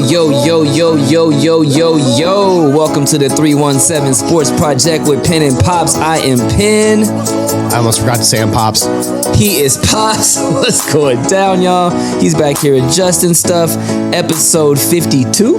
Yo. Welcome to the 317 Sports Project with Penn Pops. I am Penn. I almost forgot to say I'm Pops. He is Pops. What's going down, y'all? He's back here adjusting stuff. Episode 52.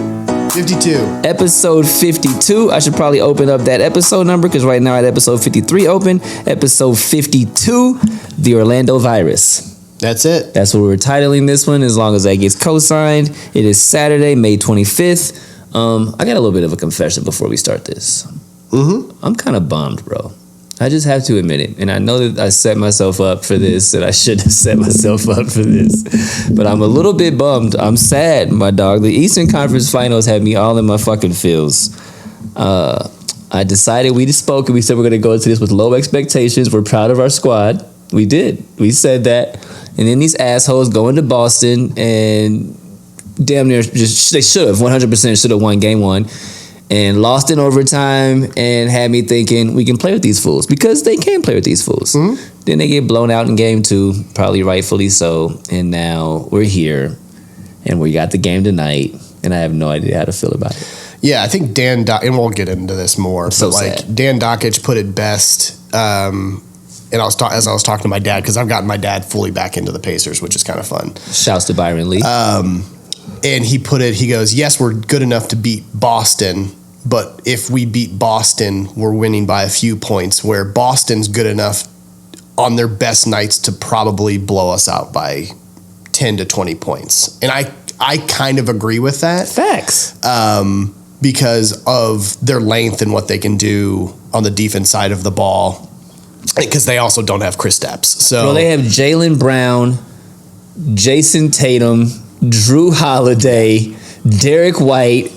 Episode 52. I should probably open up that episode number because right now I had episode 53 open. Episode 52, the Orlando virus. That's it. That's what we're titling this one, as long as that gets co-signed. It is Saturday, May 25th. I got a little bit of a confession before we start this. I'm kind of bummed, bro. I just have to admit it. And I know that I set myself up for this, and I shouldn't have set myself up for this. But I'm a little bit bummed. I'm sad, my dog. The Eastern Conference Finals had me all in my fucking feels. I decided, we just spoke, and we said we're going to go into this with low expectations. We're proud of our squad. We did. We said that. And then these assholes go into Boston and damn near just, they should have, 100% should have won game one and lost in overtime and had me thinking we can play with these fools because they can play with these fools. Then they get blown out in game two, probably rightfully so. And now we're here and we got the game tonight and I have no idea how to feel about it. Yeah, I think and we'll get into this more, so but like sad. Dan Dockich put it best. And as I was talking to my dad, because I've gotten my dad fully back into the Pacers, which is kind of fun. Shouts to Byron Lee. And he goes, yes, we're good enough to beat Boston, but if we beat Boston, we're winning by a few points, where Boston's good enough on their best nights to probably blow us out by 10 to 20 points. And I kind of agree with that. Facts. Because of their length and what they can do on the defense side of the ball. Because they also don't have Kristaps. So they have Jaylen Brown, Jason Tatum, Drew Holiday, Derek White,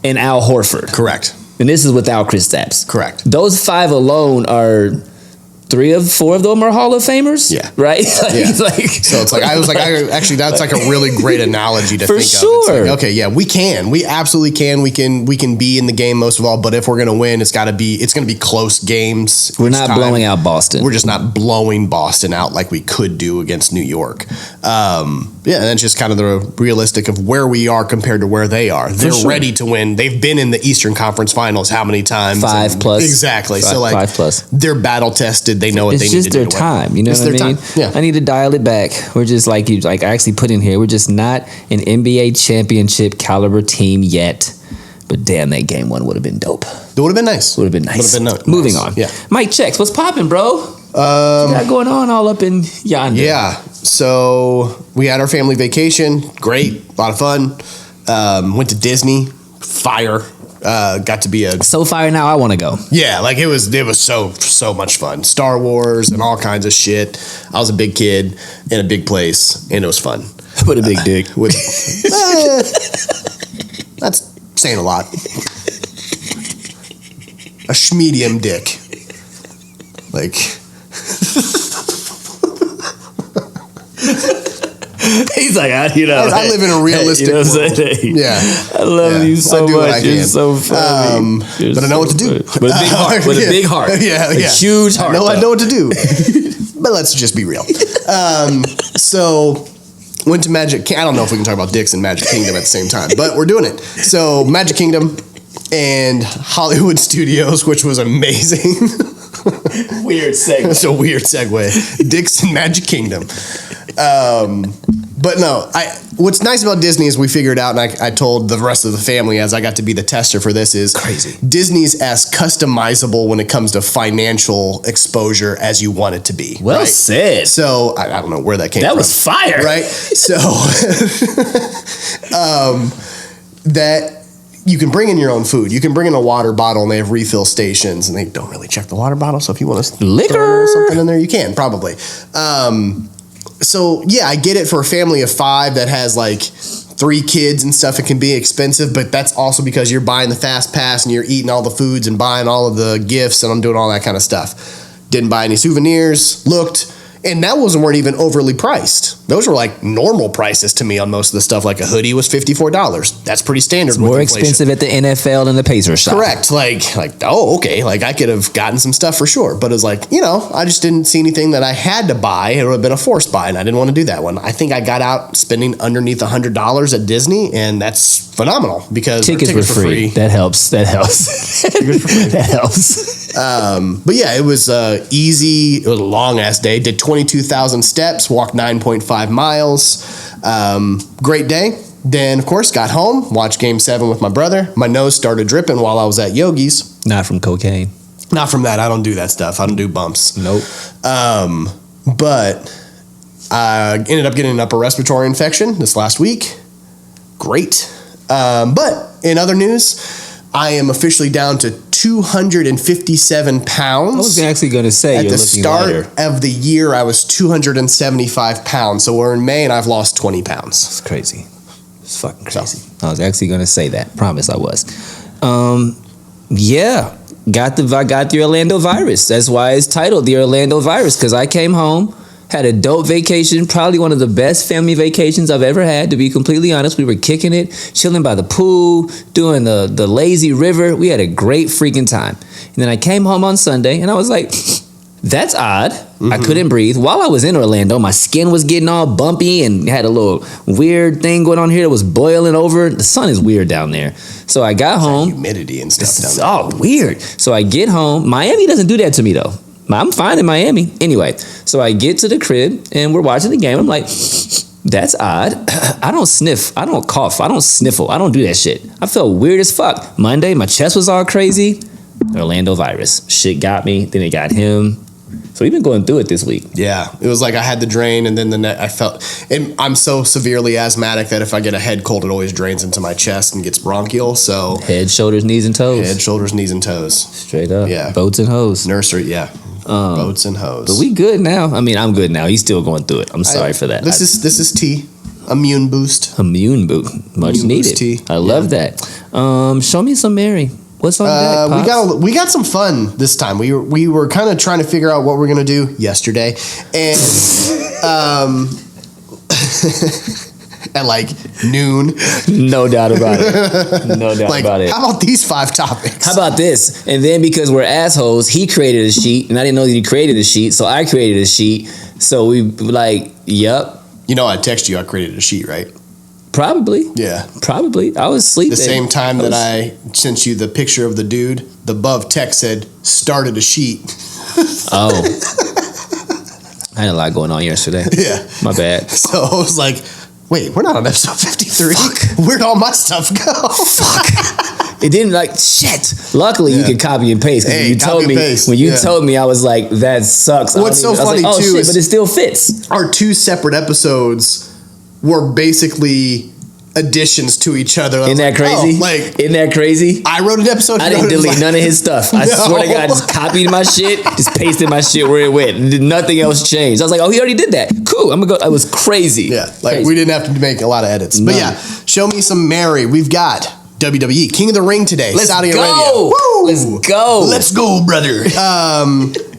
and Al Horford. Correct. And this is without Kristaps. Correct. Those five alone are 4 of them are Hall of Famers. Yeah. Right? So it's like, actually, that's like a really great analogy to think of. For sure. Like, okay, yeah, we can. We absolutely can. We can be in the game most of all, but if we're going to win, it's going to be close games. We're not blowing out Boston. We're just not blowing Boston out like we could do against New York. Yeah, and that's just kind of the realistic of where we are compared to where they are. They're ready to win. They've been in the Eastern Conference Finals how many times? 5+. Exactly. So like 5+. They're battle tested. They know what they need to do. It's just their time. You know what I mean? Yeah. I need to dial it back. We're just I actually put in here, we're just not an NBA championship caliber team yet. But damn, that game one would have been dope. It would have been nice. Moving on. Yeah. Mike checks. What's popping, bro? What you got going on all up in yonder? Yeah. So we had our family vacation. Great. A lot of fun. Went to Disney. Fire. Got to be so fire now. I want to go. Yeah, like it was so much fun. Star Wars and all kinds of shit. I was a big kid in a big place, and it was fun. With a big dick. That's saying a lot. A schmedium dick. Like. He's like, I live in a realistic world. Yeah, I love you so much. You're so funny. But I know what to do. With a big heart. With a big heart. Yeah. Huge heart. I know what to do. But let's just be real. So went to Magic. I don't know if we can talk about dicks and Magic Kingdom at the same time, but we're doing it. So Magic Kingdom and Hollywood Studios, which was amazing. Weird segue. It's a weird segue. Dicks and Magic Kingdom. But no, what's nice about Disney is we figured out, and I told the rest of the family as I got to be the tester for this, is crazy. Disney's as customizable when it comes to financial exposure as you want it to be. Well right? said. So I don't know where that came from. That was fire. Right? So that you can bring in your own food. You can bring in a water bottle, and they have refill stations, and they don't really check the water bottle. So if you want to throw something in there, you can probably. So yeah, I get it for a family of 5 that has like 3 kids and stuff. It can be expensive, but that's also because you're buying the fast pass and you're eating all the foods and buying all of the gifts and I'm doing all that kind of stuff. Didn't buy any souvenirs. Looked. And that weren't even overly priced. Those were like normal prices to me on most of the stuff. Like a hoodie was $54. That's pretty standard. It's more expensive at the NFL than the Pacers shop. Correct. Like, oh, okay. Like I could have gotten some stuff for sure. But it was like, I just didn't see anything that I had to buy. It would have been a forced buy, and I didn't want to do that one. I think I got out spending underneath $100 at Disney, and that's phenomenal because tickets were free. That helps. That helps. That helps. But yeah, it was easy. It was a long ass day. Did 22,000 steps, walked 9.5 miles. Great day. Then, of course, got home, watched Game 7 with my brother. My nose started dripping while I was at Yogi's. Not from cocaine. Not from that. I don't do that stuff. I don't do bumps. Nope. But I ended up getting an upper respiratory infection this last week. Great. But in other news, I am officially down to 257 pounds. I was actually going to say, at the start of the year, I was 275 pounds. So we're in May, and I've lost 20 pounds. It's crazy. It's fucking crazy. So, I was actually going to say that. Promise I was. Yeah. Got the Orlando virus. That's why it's titled the Orlando virus, because I came home, had a dope vacation, probably one of the best family vacations I've ever had, to be completely honest. We were kicking it, chilling by the pool, doing the lazy river. We had a great freaking time. And then I came home on Sunday, and I was like, that's odd. I couldn't breathe. While I was in Orlando, my skin was getting all bumpy and had a little weird thing going on here that was boiling over. The sun is weird down there. So I got home. Humidity and stuff down It's there. all weird. So I get home. Miami doesn't do that to me, though. I'm fine in Miami. Anyway, so I get to the crib, and we're watching the game. I'm like, that's odd. I don't sniff. I don't cough. I don't sniffle. I don't do that shit. I felt weird as fuck. Monday, my chest was all crazy. Orlando virus. Shit got me. Then it got him. So we've been going through it this week. Yeah, it was like I had the drain, and then I felt, and I'm so severely asthmatic that if I get a head cold, it always drains into my chest and gets bronchial. So Head, shoulders, knees, and toes. head, shoulders, knees, and toes. Straight up. Yeah. Boats and hoes. Nursery, yeah. Boats and hose. But we good now. I mean, I'm good now. He's still going through it. I'm sorry for that. This is tea. Immune boost. Immune boot. Much Immune needed. boost tea. I love that. Show me some Mary. What's on that, Pops? we got some fun this time. We were kind of trying to figure out what we're gonna do yesterday, and at like noon. No doubt about it. No doubt Like, about it. how about these 5 topics? How about this? And then because we're assholes, he created a sheet, and I didn't know that he created a sheet, so I created a sheet. So we like, yup. You know, I text you. I created a sheet, right? Probably. Yeah. Probably. I was sleeping. The same time that I sent you the picture of the dude, the above text said, started a sheet. Oh. I had a lot going on yesterday. Yeah. My bad. So I was like, wait, we're not on episode 53. Fuck. Where'd all my stuff go? Fuck. It didn't like shit. Luckily, you can copy and paste. Hey, You told me when you told me, I was like, "That sucks." What's so funny too is but it still fits. Our 2 separate episodes were basically additions to each other. Isn't that crazy? Isn't that crazy? I wrote an episode. I didn't delete none of his stuff. I swear to God, I just copied my shit, just pasted my shit where it went. Nothing else changed. I was like, oh, he already did that. Cool. I'm gonna go. It was crazy. Yeah, like crazy. we didn't have to make a lot of edits. But yeah, show me some Mary. We've got WWE King of the Ring today. Saudi Arabia. Woo! Let's go. Let's go, brother.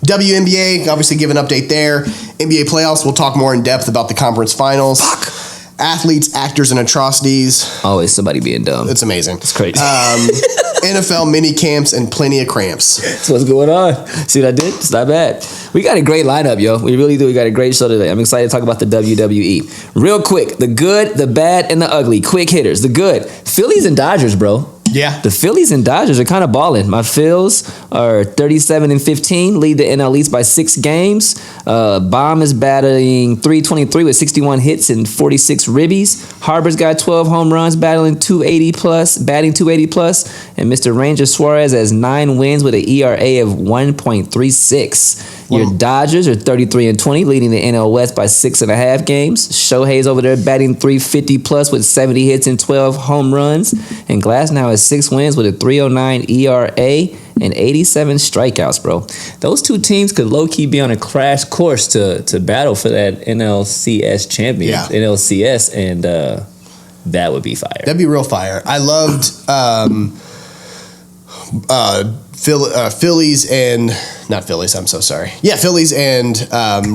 WNBA, obviously give an update there. NBA playoffs, we'll talk more in depth about the conference finals. Fuck. Athletes, actors, and atrocities. Always somebody being dumb. It's amazing. It's crazy. NFL mini camps and plenty of cramps. That's what's going on. See what I did? It's not bad. We got a great lineup, yo. We really do. We got a great show today. I'm excited to talk about the WWE. Real quick, the good, the bad, and the ugly. Quick hitters. The good. Phillies and Dodgers, bro. Yeah. The Phillies and Dodgers are kind of balling. My Phils are 37-15, lead the NL East by 6 games. Bomb is batting .323 with 61 hits and 46 ribbies. Harper's got 12 home runs, batting 280 plus. And Mr. Ranger Suarez has 9 wins with an ERA of 1.36. Your Dodgers are 33-20, leading the NL West by 6.5 games. Shohei's over there batting .350 plus with 70 hits and 12 home runs. And Glass now has 6 wins with a 3.09 ERA and 87 strikeouts, bro. Those 2 teams could low-key be on a crash course to battle for that NLCS champion. Yeah. NLCS, and that would be fire. That'd be real fire. I loved Phillies and not Phillies. I'm so sorry. Yeah, Phillies and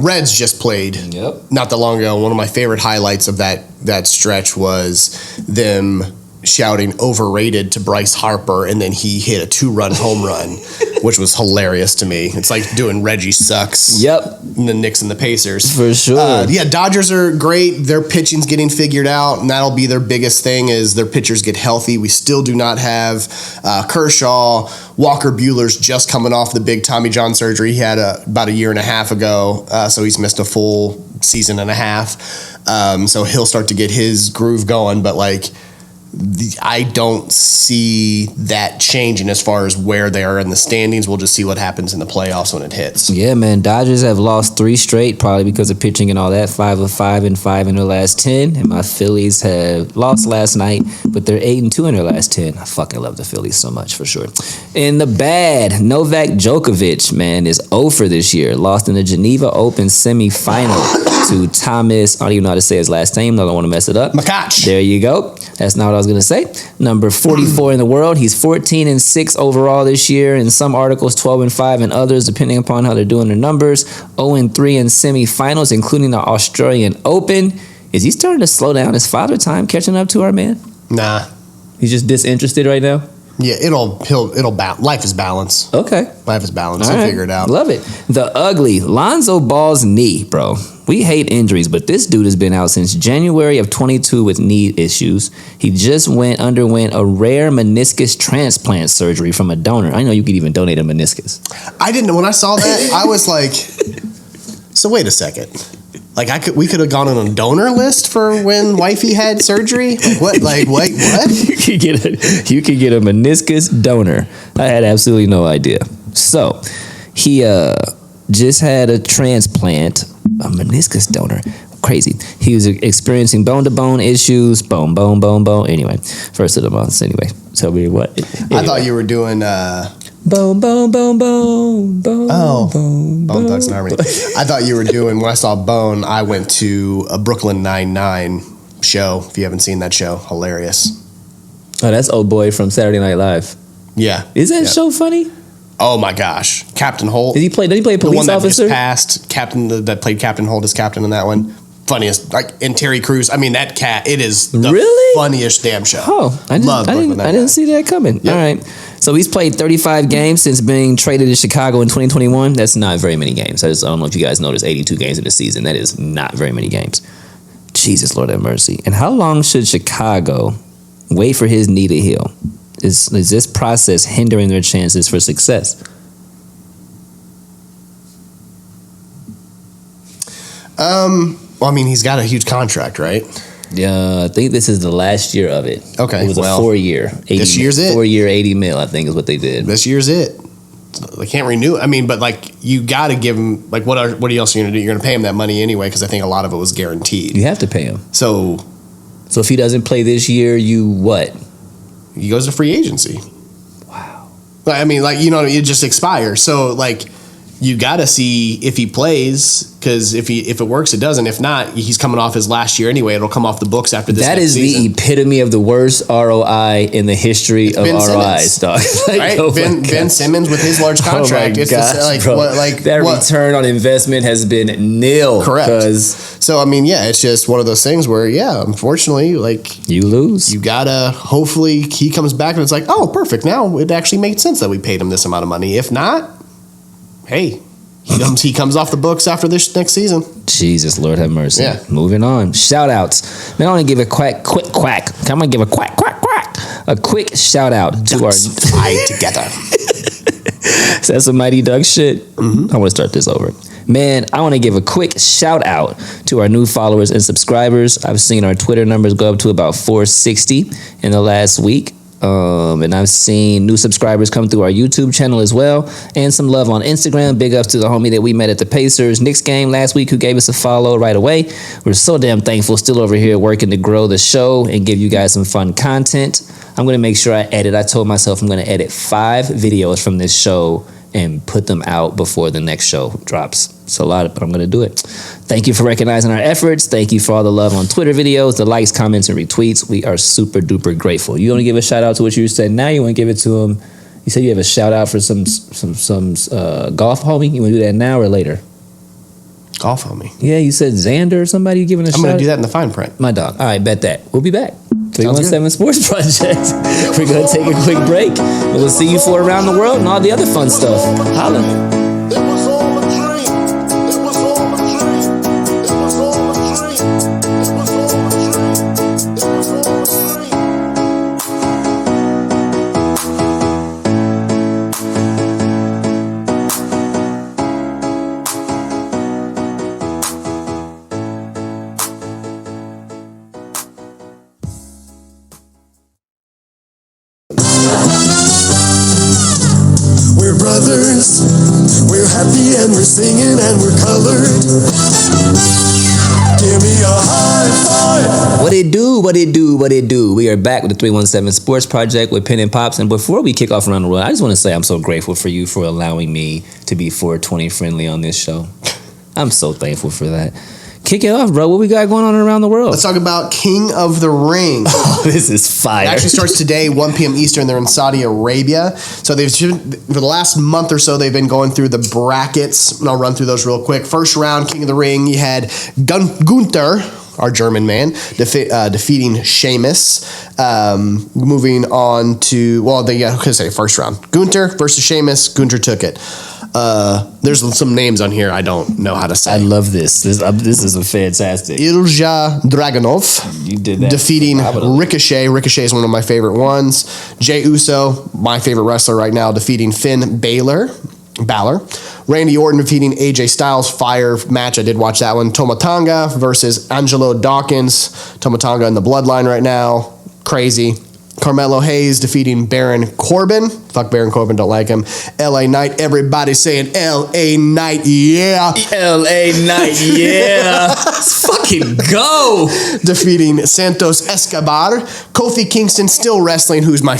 Reds just played. Yep. Not that long ago. One of my favorite highlights of that stretch was them shouting "overrated" to Bryce Harper, and then he hit a 2-run home run, which was hilarious to me. It's like doing Reggie sucks. Yep. And the Knicks and the Pacers. For sure. Yeah, Dodgers are great. Their pitching's getting figured out, and that'll be their biggest thing is their pitchers get healthy. We still do not have Kershaw. Walker Buehler's just coming off the big Tommy John surgery he had about a year and a half ago, so he's missed a full season and a half. So he'll start to get his groove going, but I don't see that changing as far as where they are in the standings. We'll just see what happens in the playoffs when it hits. Yeah, man. Dodgers have lost 3 straight, probably because of pitching and all that. 5 of 5 and 5 in their last 10. And my Phillies have lost last night, but they're 8 and 2 in their last 10. I fucking love the Phillies so much, for sure. In the bad, Novak Djokovic, man, is 0 for this year. Lost in the Geneva Open semifinal to Thomas. I don't even know how to say his last name. I don't want to mess it up. Makach. There you go. That's not what I was going to say. Number 44 in the world. He's 14 and 6 overall this year. In some articles, 12 and 5 in others, depending upon how they're doing their numbers. 0 and 3 in semifinals, including the Australian Open. Is he starting to slow down? Is Father Time catching up to our man? Nah. He's just disinterested right now? Yeah, it'll balance. Life is balance. Okay. Life is balance. All He'll right. figure it out. Love it. The ugly Lonzo Ball's knee, bro. We hate injuries, but this dude has been out since January of 22 with knee issues. He just underwent a rare meniscus transplant surgery from a donor. I know you could even donate a meniscus. I didn't. When I saw that, I was like, so wait a second. We could have gone on a donor list for when wifey had surgery. What? What? You could get a meniscus donor. I had absolutely no idea. So he just had a transplant, a meniscus donor. Crazy. He was experiencing bone-to-bone issues. Bone. Anyway, first of the month. Anyway, tell me what. Anyway. I thought you were doing. Bone. Bone Thugs and Harmony. I thought you were doing. When I saw Bone, I went to a Brooklyn Nine-Nine show. If you haven't seen that show, hilarious. Oh, that's old boy from Saturday Night Live. Yeah. Is that show funny? Oh my gosh, Captain Holt. Did he play a police the one that officer? Just passed Captain that played Captain Holt as Captain in that one. Funniest, and Terry Crews. I mean, that cat. It is the funniest damn show. Oh, I didn't see that coming. Yep. All right, so he's played 35 games since being traded to Chicago in 2021. That's not very many games. I don't know if you guys know there's 82 games in the season. That is not very many games. Jesus, Lord have mercy. And how long should Chicago wait for his knee to heal? Is this process hindering their chances for success? Well, I mean, he's got a huge contract, right? Yeah, I think this is the last year of it. Okay, it was a 4-year. This year's it. 4-year, $80 million, I think, is what they did. This year's it. They can't renew. I mean, but you got to give him what else are you gonna do? You're gonna pay him that money anyway because I think a lot of it was guaranteed. You have to pay him. So if he doesn't play this year, you what? He goes to free agency. Wow. I mean, it just expires. So you got to see if he plays, because if it works, it doesn't. If not, he's coming off his last year anyway. It'll come off the books after this. That is season. The epitome of the worst ROI in the history of ROIs, dog. Right? Ben Simmons with his large contract. It's that return on investment has been nil. Correct. So I mean, it's just one of those things where, unfortunately, you lose. You gotta hopefully he comes back and it's like, oh, perfect. Now it actually made sense that we paid him this amount of money. If not, hey, he comes off the books after this next season. Jesus, Lord have mercy. Yeah. Moving on. Shout outs. Man, I want to give a quick quack. I'm going to give a quack. A quick shout out to our fly together. So that's some Mighty Duck shit. Mm-hmm. I want to start this over. Man, I want to give a quick shout out to our new followers and subscribers. I've seen our Twitter numbers go up to about 460 in the last week. And I've seen new subscribers come through our YouTube channel as well, and some love on Instagram. Big ups to the homie that we met at the Pacers Knicks game last week who gave us a follow right away. We're so damn thankful. Still over here working to grow the show and give you guys some fun content. I'm going to make sure I edit. I told myself I'm going to edit 5 videos from this show and put them out before the next show drops. It's a lot, but I'm going to do it. Thank you for recognizing our efforts. Thank you for all the love on Twitter videos, the likes, comments, and retweets. We are super duper grateful. You want to give a shout out to what you said now? You want to give it to him? You said you have a shout out for some golf, homie. You want to do that now or later? Golf, homie. Yeah, you said Xander or somebody. You giving a shout out? I'm going to do that in the fine print. My dog. All right, bet that. We'll be back. 317 Sports Project. We're going to take a quick break. We'll see you for Around the World and all the other fun stuff. Holla. We're brothers, we're happy and we're singing and we're colored. Give me a high five. What it do, what it do, what it do. We are back with the 317 Sports Project with Penn Pops. And before we kick off Around the World, I just want to say I'm so grateful for you for allowing me to be 420 friendly on this show. I'm so thankful for that. Kick it off, bro. What we got going on around the world? Let's talk about King of the Ring. Oh, this is fire. It actually starts today, 1 p.m. Eastern. They're in Saudi Arabia. So they've for the last month or so, they've been going through the brackets. And I'll run through those real quick. First round, King of the Ring, you had Gunther, our German man, defeating Sheamus. Moving on to, first round. Gunther versus Sheamus. Gunther took it. There's some names on here I don't know how to say. I love this. This is a fantastic. Ilja Dragunov. You did that. Defeating Ricochet. Ricochet is one of my favorite ones. Jey Uso, my favorite wrestler right now, defeating Finn Balor. Randy Orton defeating AJ Styles. Fire match. I did watch that one. Toma Tonga versus Angelo Dawkins. Toma Tonga in the bloodline right now. Crazy. Carmelo Hayes defeating Baron Corbin. Fuck Baron Corbin, don't like him. LA Knight, everybody saying LA Knight, yeah. LA Knight, yeah. Let's fucking go. Defeating Santos Escobar. Kofi Kingston still wrestling, who's my,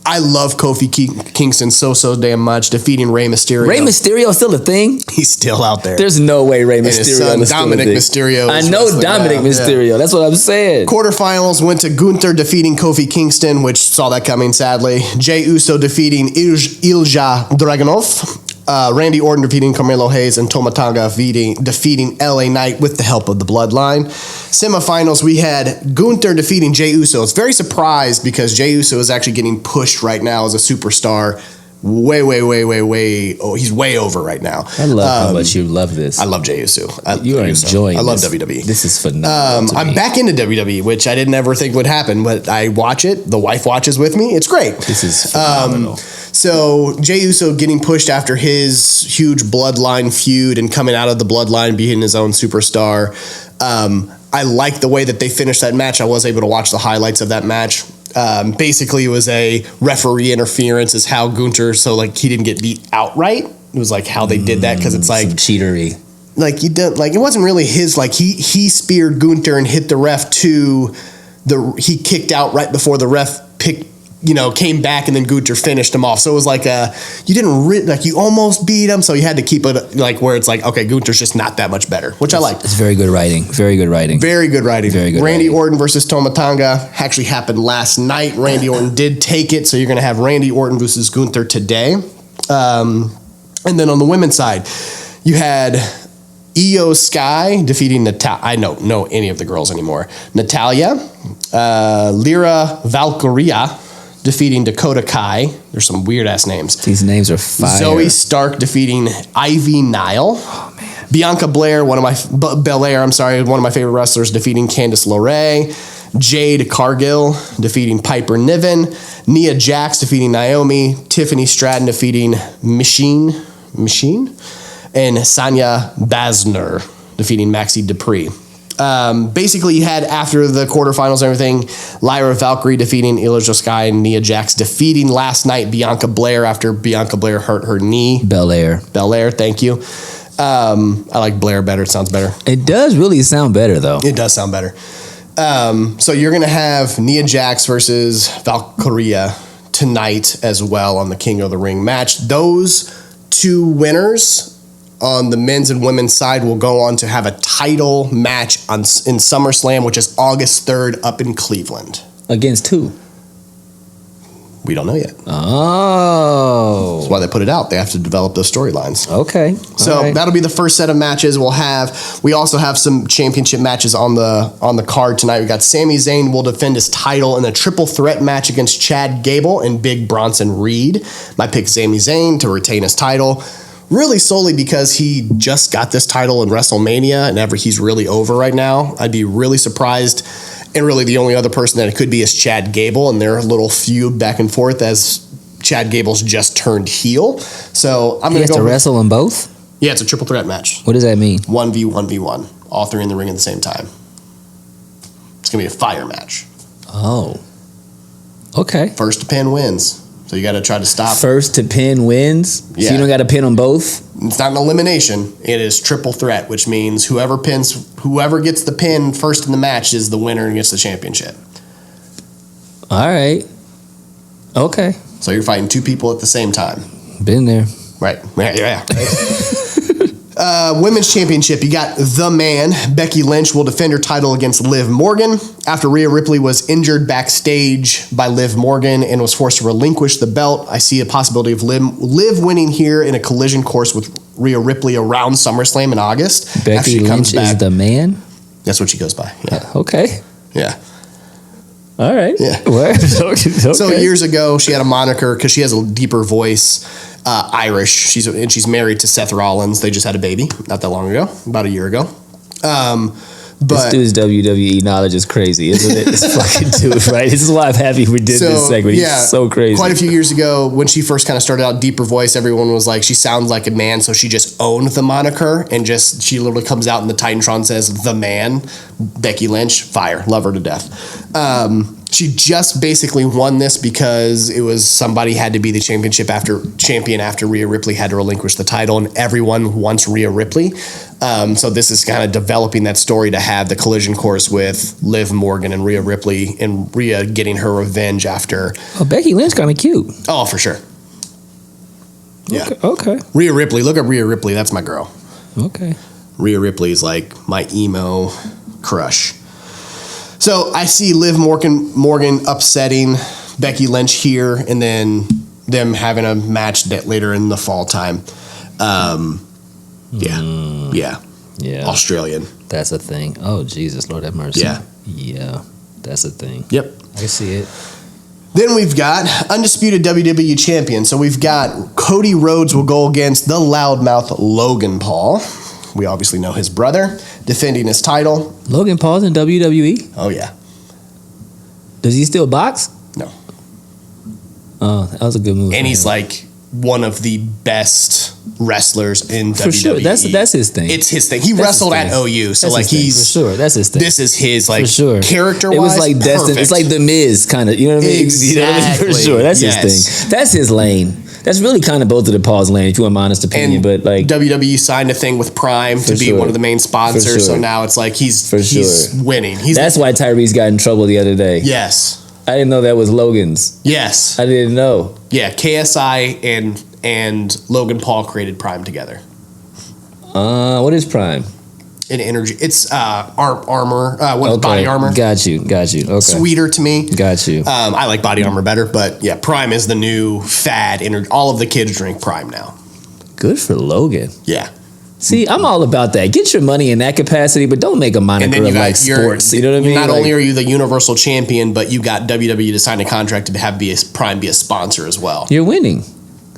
I love Kofi Kingston so damn much. Defeating Rey Mysterio. Rey Mysterio still a thing? He's still out there. There's no way Rey Mysterio and his son, is still Dominic a thing. Mysterio. I know Dominic Mysterio. Yeah. That's what I'm saying. Quarterfinals went to Gunther defeating Kofi Kingston, which saw that coming sadly. Jey Uso defeating Ilja Dragunov. Randy Orton defeating Carmelo Hayes, and Toma Tonga defeating LA Knight with the help of the Bloodline. Semifinals, we had Gunther defeating Jey Uso. It's very surprised because Jey Uso is actually getting pushed right now as a superstar. Way. Oh, he's way over right now. I love how much you love this. I love Jey Uso. You are enjoying. I love WWE. This is phenomenal. I'm back into WWE, which I didn't ever think would happen, but I watch it. The wife watches with me. It's great. This is phenomenal. So Jey Uso getting pushed after his huge bloodline feud and coming out of the bloodline, being his own superstar. I like the way that they finished that match. I was able to watch the highlights of that match. Basically, it was a referee interference is how Gunther, he didn't get beat outright. It was like how they did that because it's like some cheatery. Like you don't it wasn't really his. Like he speared Gunther and hit the ref he kicked out right before the ref came back, and then Gunther finished him off. So it was like you almost beat him, so you had to keep it where it's like, okay, Gunther's just not that much better, which I like. It's very good writing. Very good writing. Very good writing. Very good. Randy Orton versus Toma Tonga actually happened last night. Randy Orton did take it, so you're going to have Randy Orton versus Gunther today. And then on the women's side, you had Io Sky defeating Natalia. I don't know any of the girls anymore. Natalia, Lyra Valkyria defeating Dakota Kai. There's some weird ass names. These names are fire. Zoe Stark defeating Ivy Nile. Oh man. Bianca Belair, one of my favorite wrestlers, defeating Candice LeRae. Jade Cargill defeating Piper Niven. Nia Jax defeating Naomi. Tiffany Stratton defeating Machine. And Sanya Basner defeating Maxie Dupree. Basically, you had after the quarterfinals and everything, Lyra Valkyrie defeating Ilja Sky and Nia Jax defeating last night Bianca Belair after Bianca Belair hurt her knee. Belair, thank you. I like Blair better. It sounds better. It does really sound better, though. It does sound better. So you're going to have Nia Jax versus Valkyria tonight as well on the King of the Ring match. Those two winners on the men's and women's side will go on to have a title match in SummerSlam, which is August 3rd up in Cleveland. Against who? We don't know yet. Oh. That's why they put it out. They have to develop those storylines. Okay. So that'll be the first set of matches we also have some championship matches on the card tonight. We got Sami Zayn will defend his title in a triple threat match against Chad Gable and Big Bronson Reed. My pick Sami Zayn to retain his title. Really solely because he just got this title in WrestleMania and he's really over right now. I'd be really surprised. And really the only other person that it could be is Chad Gable and their little feud back and forth as Chad Gable's just turned heel. So I'm going to go. He has to wrestle in both? Yeah, it's a triple threat match. What does that mean? 1v1v1. All three in the ring at the same time. It's going to be a fire match. Oh. Okay. First to pin wins. So you got to try to stop. First to pin wins? Yeah. So you don't got to pin on both? It's not an elimination. It is triple threat, which means whoever gets the pin first in the match is the winner and gets the championship. All right. Okay. So you're fighting two people at the same time. Been there. Right. Yeah. Women's championship, you got the man. Becky Lynch will defend her title against Liv Morgan after Rhea Ripley was injured backstage by Liv Morgan and was forced to relinquish the belt. I see a possibility of Liv winning here in a collision course with Rhea Ripley around SummerSlam in August. Becky Lynch is the man? That's what she goes by. Yeah. Okay. Yeah. All right. Yeah. Okay. So years ago, she had a moniker because she has a deeper voice. Irish. She's married to Seth Rollins. They just had a baby not that long ago, about a year ago. This dude's WWE knowledge is crazy, isn't it? It's fucking dude, right? This is why I'm happy we did this segment. He's so crazy. Quite a few years ago, when she first kind of started out, deeper voice, everyone was like, she sounds like a man, so she just owned the moniker, and she literally comes out in the Titantron says, the man, Becky Lynch, fire, love her to death. She just basically won this because it was somebody had to be the champion after Rhea Ripley had to relinquish the title, and everyone wants Rhea Ripley. So this is kind of developing that story to have the collision course with Liv Morgan and Rhea Ripley, and Rhea getting her revenge after. Oh, Becky Lynch kind of cute. Oh, for sure. Yeah. Okay. Rhea Ripley. Look up Rhea Ripley. That's my girl. Okay. Rhea Ripley is like my emo crush. So I see Liv Morgan upsetting Becky Lynch here, and then them having a match later in the fall time. Yeah. Australian. That's a thing. Oh, Jesus, Lord have mercy. Yeah, that's a thing. Yep. I see it. Then we've got undisputed WWE champion. So we've got Cody Rhodes will go against the loudmouth Logan Paul. We obviously know his brother, defending his title. Logan Paul's in WWE? Oh, yeah. Does he still box? No. Oh, that was a good move. And he's like one of the best wrestlers in WWE. For sure. That's his thing. It's his thing. He wrestled at OU, so like he's for sure. That's his thing. This is his like character. It was like destined. It's like the Miz kind of. You know what I mean? Exactly. You know what I mean? For sure. That's his thing. That's his lane. That's really kind of both of the Paul's lane, if you want my honest opinion. But like WWE signed a thing with Prime to be one of the main sponsors, so now it's like he's winning. That's why Tyrese got in trouble the other day. Yes. I didn't know that was Logan's. Yes. I didn't know. Yeah, KSI and Logan Paul created Prime together. What is Prime? An energy. It's armor. Body armor. Got you. Okay. Sweeter to me. Got you. I like body armor better, but yeah, Prime is the new fad. All of the kids drink Prime now. Good for Logan. Yeah. See, I'm all about that. Get your money in that capacity, but don't make a moniker of like sports. You know what I mean? Not only are you the Universal Champion, but you got WWE to sign a contract to have Prime be a sponsor as well. You're winning.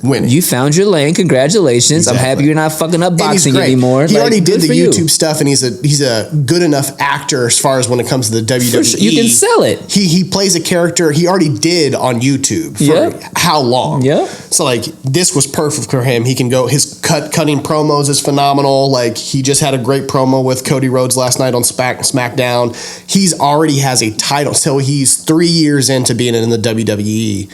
You found your lane. Congratulations. Exactly. I'm happy you're not fucking up boxing anymore. He already did the YouTube stuff, and he's a good enough actor as far as when it comes to the WWE. Sure. You can sell it. He plays a character he already did on YouTube for how long? Yeah. So like this was perfect for him. He can go. His cutting promos is phenomenal. Like he just had a great promo with Cody Rhodes last night on SmackDown. He's already has a title, so he's 3 years into being in the WWE.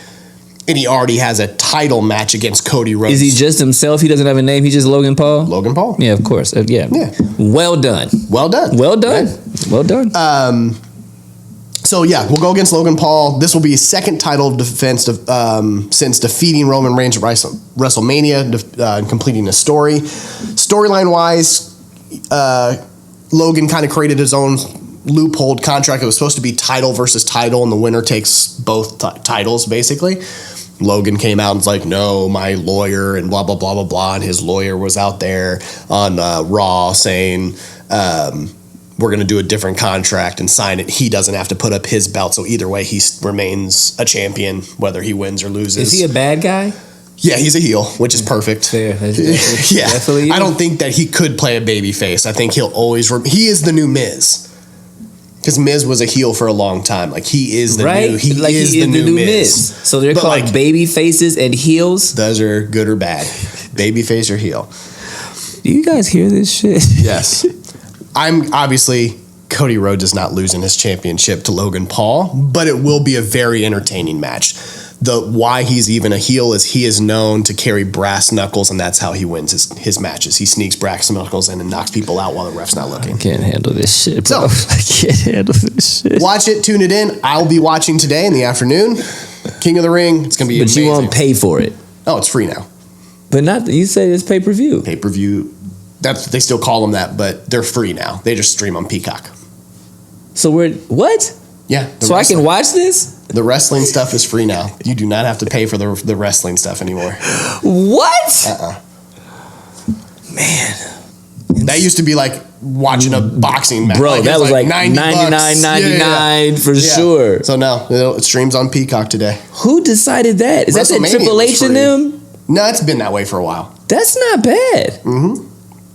And he already has a title match against Cody Rhodes. Is he just himself? He doesn't have a name? He's just Logan Paul? Logan Paul. Yeah, of course. Yeah. Well done. Well done. Well done. Right. Well done. So, yeah, we'll go against Logan Paul. This will be his second title defense since defeating Roman Reigns at WrestleMania and completing his story. Storyline-wise, Logan kind of created his own loopholed contract. It was supposed to be title versus title, and the winner takes both titles, basically. Logan came out and was like, no, my lawyer, and blah, blah, blah, blah, blah. And his lawyer was out there on Raw saying, we're going to do a different contract and sign it. He doesn't have to put up his belt. So either way, he remains a champion, whether he wins or loses. Is he a bad guy? Yeah, he's a heel, which is perfect. Fair. Yeah. Definitely. I don't think that he could play a baby face. I think he'll always... he is the new Miz. Because Miz was a heel for a long time. Like, he is the new... He is the new Miz. So they're called like, baby faces and heels? Those are good or bad. Baby face or heel. Do you guys hear this shit? Yes. Obviously, Cody Rhodes is not losing his championship to Logan Paul, but it will be a very entertaining match. Why he's even a heel is he is known to carry brass knuckles, and that's how he wins his matches. He sneaks brass knuckles in and knocks people out while the ref's not looking. I can't handle this shit, bro. So, I can't handle this shit. Watch it, tune it in. I'll be watching today in the afternoon. King of the Ring. It's going to be amazing. But you won't pay for it. Oh, it's free now. But not, you said it's pay-per-view. Pay-per-view. They still call them that, but they're free now. They just stream on Peacock. So what? Yeah. So I can watch this? The wrestling stuff is free now. You do not have to pay for the wrestling stuff anymore. What? Man. That used to be like watching a boxing match. Bro, that was like $99.99 for sure. So now it streams on Peacock today. Who decided that? Is that Triple H and them? No, it's been that way for a while. That's not bad. Mm-hmm.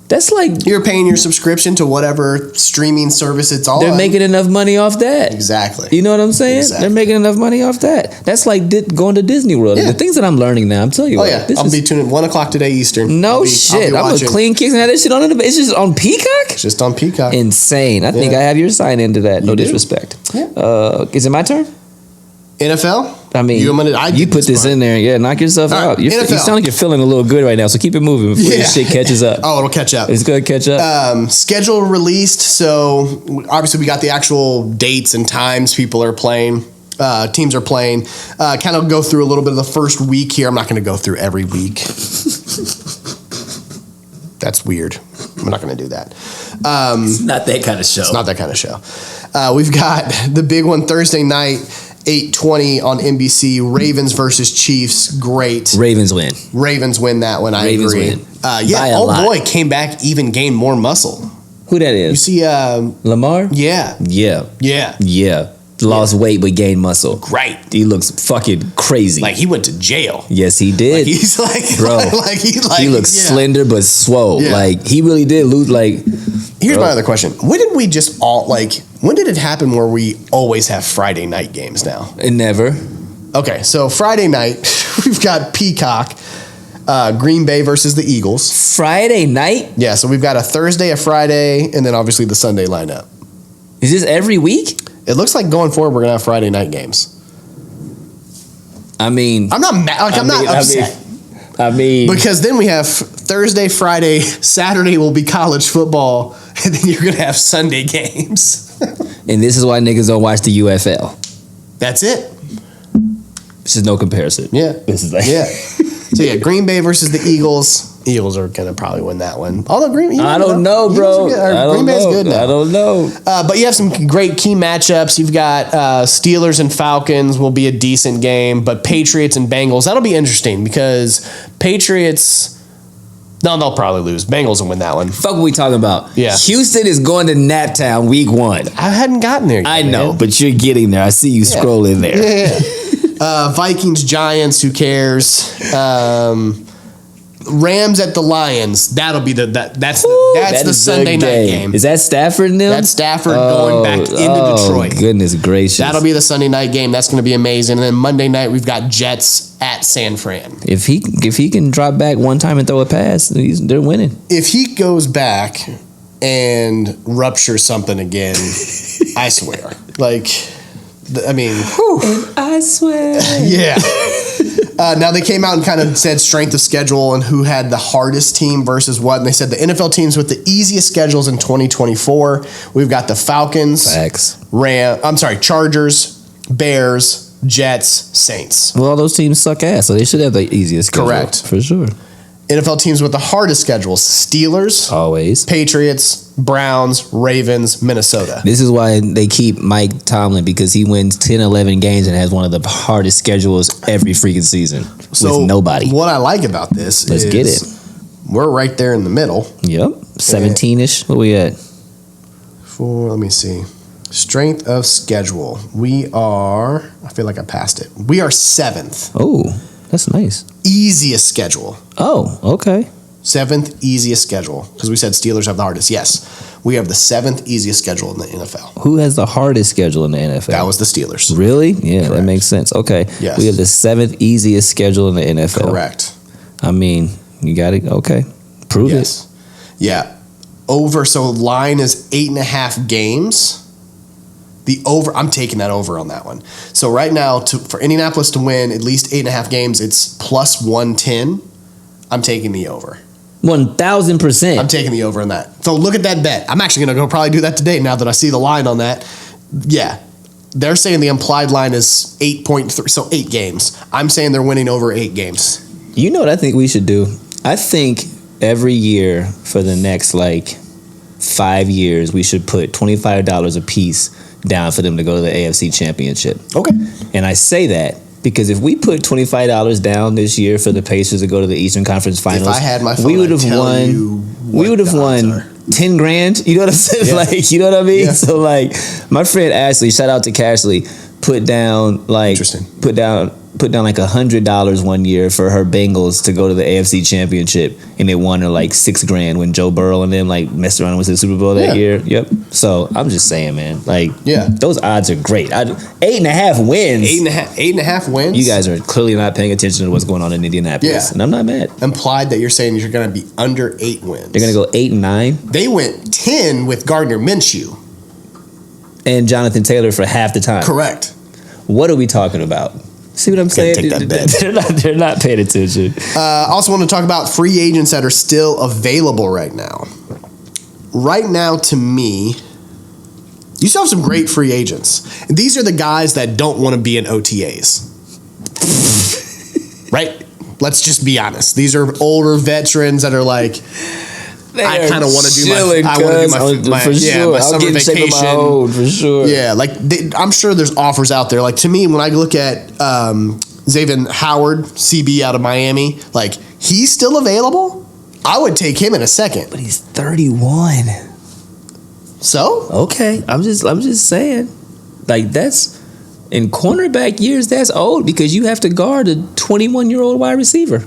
That's like... You're paying your subscription to whatever streaming service it's all They're making enough money off that. Exactly. You know what I'm saying? Exactly. They're making enough money off that. That's like going to Disney World. Yeah. The things that I'm learning now, I'm telling you. Oh, yeah. I'll be tuning 1 o'clock today Eastern. No shit. I'm a clean kicks and have that shit on. It's just on Peacock? It's just on Peacock. Insane. I think I have your sign into that. No disrespect. Yeah. Is it my turn? NFL? I mean, you put this in there. Yeah, knock yourself out. You sound like you're feeling a little good right now, so keep it moving before this shit catches up. Oh, it'll catch up. It's going to catch up. Schedule released. So, obviously, we got the actual dates and times people are playing. Teams are playing. Kind of go through a little bit of the first week here. I'm not going to go through every week. That's weird. I'm not going to do that. It's not that kind of show. It's not that kind of show. We've got the big one Thursday night. 8:20 on NBC. Ravens versus Chiefs. Great. Ravens win. Ravens win that one. I agree. Win. Boy, came back, even gained more muscle. Who that is? You see, Lamar? Yeah. Lost weight but gained muscle. Great. He looks fucking crazy. Like he went to jail. Yes, he did. Like he's like, bro. He looks slender but swole. Yeah. Like he really did lose. Like, here's my other question: when did we just when did it happen where we always have Friday night games now? It never. Okay, so Friday night we've got Peacock, Green Bay versus the Eagles. Friday night? Yeah, so we've got a Thursday, a Friday, and then obviously the Sunday lineup. Is this every week? It looks like going forward we're gonna have Friday night games. I mean, I'm not mad. Like I'm not upset. I mean, because then we have Thursday, Friday, Saturday will be college football, and then you're gonna have Sunday games. And this is why niggas don't watch the UFL. That's it. This is no comparison. Yeah, this is like So yeah, Green Bay versus the Eagles. Eagles are gonna probably win that one. Although I don't know, bro. Green Bay's good now. I don't know. But you have some great key matchups. You've got Steelers and Falcons will be a decent game, but Patriots and Bengals, that'll be interesting because Patriots. No, they'll probably lose. Bengals will win that one. Fuck what we talking about. Yeah. Houston is going to Naptown week 1. I hadn't gotten there yet. I know, but you're getting there. I see you scrolling there. Yeah. Vikings, Giants, who cares? Rams at the Lions. That'll be that's the Sunday night game. Is that Stafford and them? That's Stafford going back into Detroit. Goodness gracious. That'll be the Sunday night game. That's going to be amazing. And then Monday night we've got Jets at San Fran. If he can drop back one time and throw a pass, they're winning. If he goes back and ruptures something again, I swear. Like, I mean, and I swear. Yeah. Now they came out and kind of said strength of schedule and who had the hardest team versus what. And they said the NFL teams with the easiest schedules in 2024. We've got the Falcons, Chargers, Bears, Jets, Saints. Well, all those teams suck ass, so they should have the easiest schedule. Correct. For sure. NFL teams with the hardest schedules: Steelers, Always. Patriots, Browns, Ravens, Minnesota. This is why they keep Mike Tomlin, because he wins 10, 11 games and has one of the hardest schedules every freaking season with nobody. What I like about this Let's is get it. we're right there in the middle. Yep. 17-ish. What we at? Let me see. Strength of schedule. We are, I feel like I passed it. We are 7th. Oh, that's nice. Easiest schedule. Oh, okay. 7th easiest schedule. Because we said Steelers have the hardest. Yes. We have the 7th easiest schedule in the NFL. Who has the hardest schedule in the NFL? That was the Steelers. Really? Yeah, Correct. That makes sense. Okay. Yes. We have the 7th easiest schedule in the NFL. Correct. I mean, you got it. Okay. Prove it. Yeah. Over. So line is 8.5 games. The over, I'm taking that over on that one. So right now, for Indianapolis to win at least 8.5 games, it's plus 110. I'm taking the over. 1,000%. I'm taking the over on that. So look at that bet. I'm actually going to go probably do that today now that I see the line on that. Yeah. They're saying the implied line is 8.3, so 8 games. I'm saying they're winning over 8 games. You know what I think we should do? I think every year for the next 5 years, we should put $25 a piece down for them to go to the AFC Championship. Okay. And I say that because if we put $25 down this year for the Pacers to go to the Eastern Conference Finals, if I had my phone, we would have I'd tell won. you We would have what the won odds are. $10,000. You know what I'm saying? Yeah. You know what I mean? Yeah. So my friend Ashley, shout out to Cashley, put down Interesting. put down $100 one year for her Bengals to go to the AFC Championship, and they won her $6,000 when Joe Burrow and them messed around with the Super Bowl that year. Yep. So I'm just saying, man, those odds are great. 8.5 wins. 8.5 wins. You guys are clearly not paying attention to what's going on in Indianapolis, Yeah. and I'm not mad. Implied that you're saying you're going to be under 8 wins. They're gonna go 8-9, They went 10 with Gardner Minshew. and Jonathan Taylor for half the time. Correct. What are we talking about? See what I'm saying? take that bet. They're not paying attention. Also want to talk about free agents that are still available right now. Right now, to me, you still have some great free agents. And these are the guys that don't want to be in OTAs. Right? Let's just be honest. These are older veterans that are I kind of want to do my summer vacation. For sure. Yeah, I'm sure there's offers out there. To me, when I look at Xavier Howard, CB out of Miami, he's still available. I would take him in a second. But he's 31. So? Okay, I'm just saying. That's in cornerback years, that's old because you have to guard a 21-year-old wide receiver.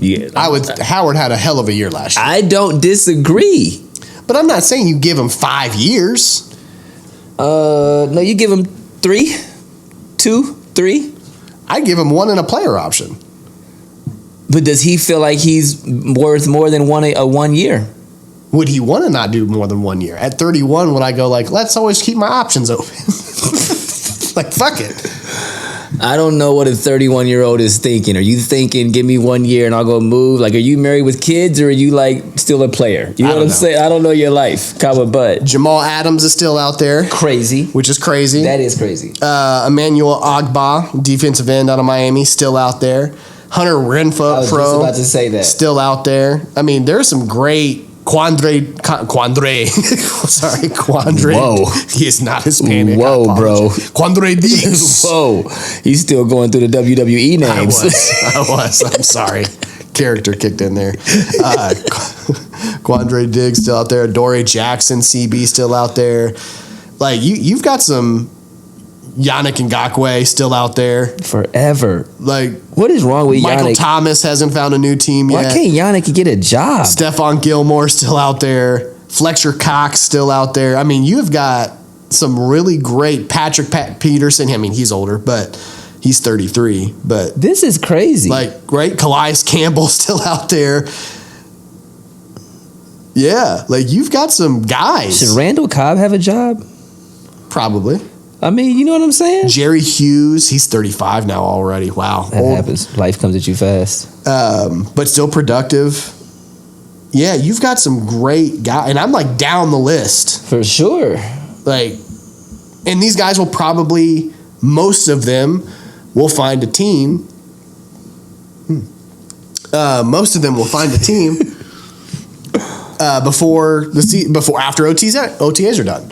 Yeah, Howard had a hell of a year last year. I don't disagree. But I'm not saying you give him 5 years. No, you give him 3. I give him 1 and a player option. But does he feel like he's worth more than 1 year? Would he want to not do more than 1 year? At 31, would I go let's always keep my options open? Fuck it. I don't know what a 31-year-old is thinking. Are you thinking, give me 1 year and I'll go move? Are you married with kids or are you still a player? You know what I'm saying? I don't know your life. But Jamal Adams is still out there. Crazy. Which is crazy. That is crazy. Emmanuel Ogbah, defensive end out of Miami, still out there. Hunter Renfrow, I was just about to say that. Still out there. I mean, there's some great Quandre. Whoa. He is not Hispanic. Whoa, bro. Quandre Diggs. Whoa. He's still going through the WWE names. I was. I'm sorry. Character kicked in there. Quandre Diggs still out there. Dory Jackson, CB still out there. You've got some Yannick Ngakoue still out there. Forever. What is wrong with Michael Yannick? Thomas hasn't found a new team yet. Why can't Yannick get a job? Stephon Gilmore still out there. Fletcher Cox still out there. I mean, you've got some really great Patrick Peterson. I mean, he's older, but he's 33. But this is crazy. Right? Calais Campbell still out there. Yeah, you've got some guys. Should Randall Cobb have a job? Probably. I mean, you know what I'm saying? Jerry Hughes, he's 35 now already. Wow. That happens. Life comes at you fast. But still productive. Yeah, you've got some great guys. And I'm down the list. For sure. And these guys will probably, most of them will find a team. most of them will find a team after OTAs are done.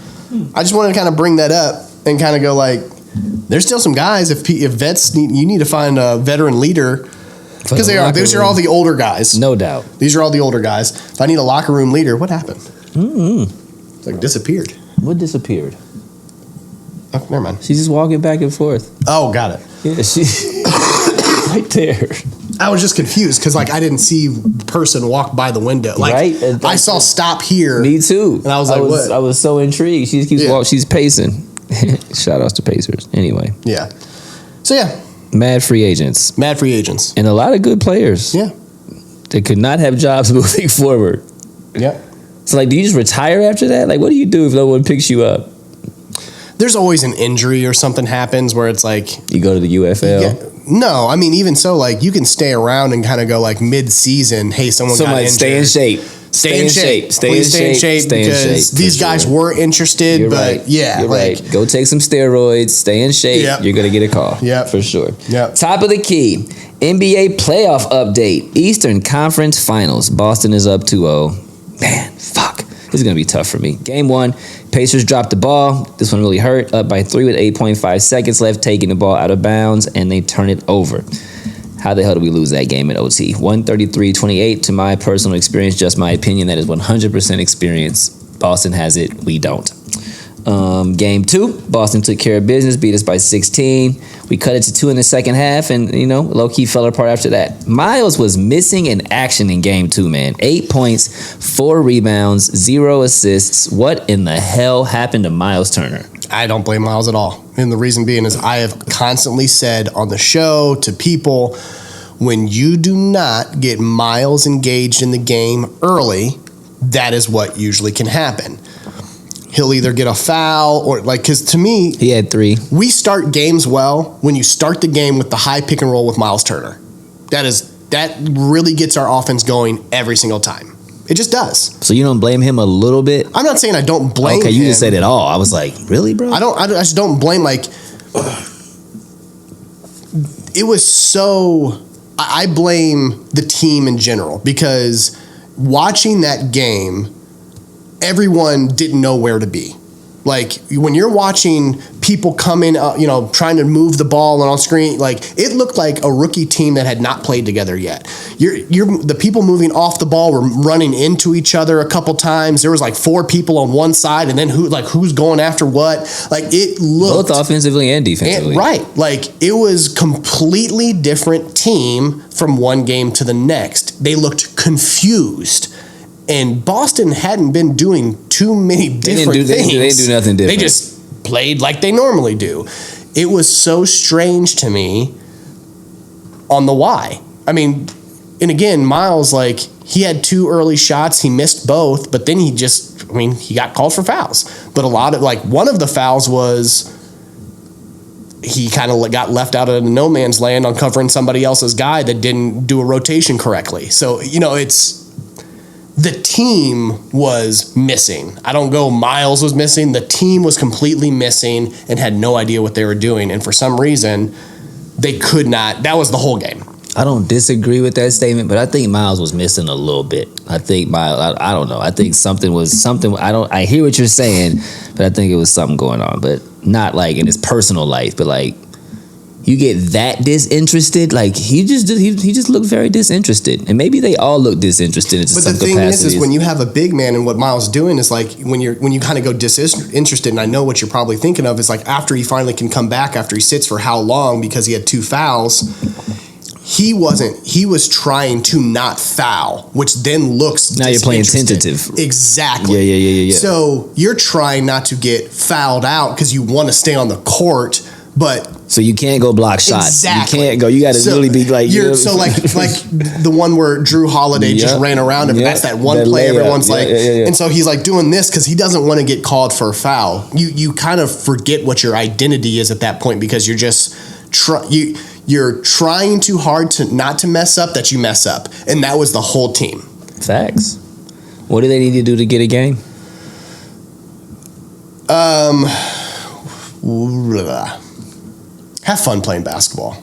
I just wanted to kind of bring that up and kind of go like, there's still some guys. If vets you need to find a veteran leader, because these are all the older guys. No doubt. These are all the older guys. If I need a locker room leader, what happened? It's like disappeared. What disappeared? Oh, never mind. She's just walking back and forth. Oh, got it. Yeah, she's right there. I was just confused because like I didn't see the person walk by the window. Like right? I saw stop here. Me too. And I was like, what? I was so intrigued. She keeps walking. She's pacing. Shout outs to Pacers. Anyway. Yeah. So yeah. Mad free agents. And a lot of good players. Yeah. They could not have jobs moving forward. Yep. So like, do you just retire after that? Like, what do you do if no one picks you up? There's always an injury or something happens where it's like you go to the UFL. No, I mean even so, like you can stay around and kind of go like mid-season. Hey, someone got injured. Stay in shape. Stay in shape. Because these guys were interested. You're but right. yeah, You're like right. Go take some steroids. Stay in shape. Yep. You're gonna get a call. Yeah, for sure. Yep. Top of the key. NBA playoff update. Eastern Conference Finals. Boston is up 2-0. Man, fuck. This is going to be tough for me. Game 1, Pacers dropped the ball. This one really hurt. Up by 3 with 8.5 seconds left, taking the ball out of bounds, and they turn it over. How the hell did we lose that game in OT? 133-28. To my personal experience, just my opinion, that is 100% experience. Boston has it. We don't. Game 2, Boston took care of business, beat us by 16. We cut it to 2 in the second half, and, low-key fell apart after that. Miles was missing in action in Game 2, man. 8 points, 4 rebounds, 0 assists. What in the hell happened to Miles Turner? I don't blame Miles at all. And the reason being is I have constantly said on the show to people, when you do not get Miles engaged in the game early, that is what usually can happen. He'll either get a foul or because to me, he had 3. We start games well when you start the game with the high pick and roll with Miles Turner. That really gets our offense going every single time. It just does. So you don't blame him a little bit? I'm not saying I don't blame him. Okay, you just said it all. I was like, really, bro? I just don't blame it was so. I blame the team in general because watching that game, everyone didn't know where to be. Like when you're watching people come in, trying to move the ball and on screen, like it looked like a rookie team that had not played together yet. The people moving off the ball were running into each other a couple times. There was like 4 people on one side, and then who's going after what? Like it looked both offensively and defensively, right? Like it was completely different team from one game to the next. They looked confused. And Boston hadn't been doing too many different things. They didn't do nothing different. They just played like they normally do. It was so strange to me on the why. I mean, and again, Miles, he had 2 early shots. He missed both, but then he got called for fouls. But a lot of, one of the fouls was he kind of got left out of the no man's land on covering somebody else's guy that didn't do a rotation correctly. So, the team was missing. I don't go Miles was missing. The team was completely missing and had no idea what they were doing. And for some reason, they could not. That was the whole game. I don't disagree with that statement, but I think Miles was missing a little bit. I think I don't know. I think something. I hear what you're saying, but I think it was something going on, but not in his personal life, but you get that disinterested, he just looked very disinterested, and maybe they all look disinterested. But the thing is when you have a big man, and what Miles is doing is when you kind of go disinterested, and I know what you're probably thinking of is after he finally can come back after he sits for how long because he had 2 fouls. He was trying to not foul, which then looks now you're playing tentative. Exactly. Yeah. So you're trying not to get fouled out because you want to stay on the court, but. So you can't go block shots. Exactly. You can't go. You got to really be like the one where Drew Holiday just ran around him. That's that one play. Everyone's and so he's doing this because he doesn't want to get called for a foul. You kind of forget what your identity is at that point because you're just you're trying too hard to not to mess up that you mess up, and that was the whole team. Facts. What do they need to do to get a game? Have fun playing basketball.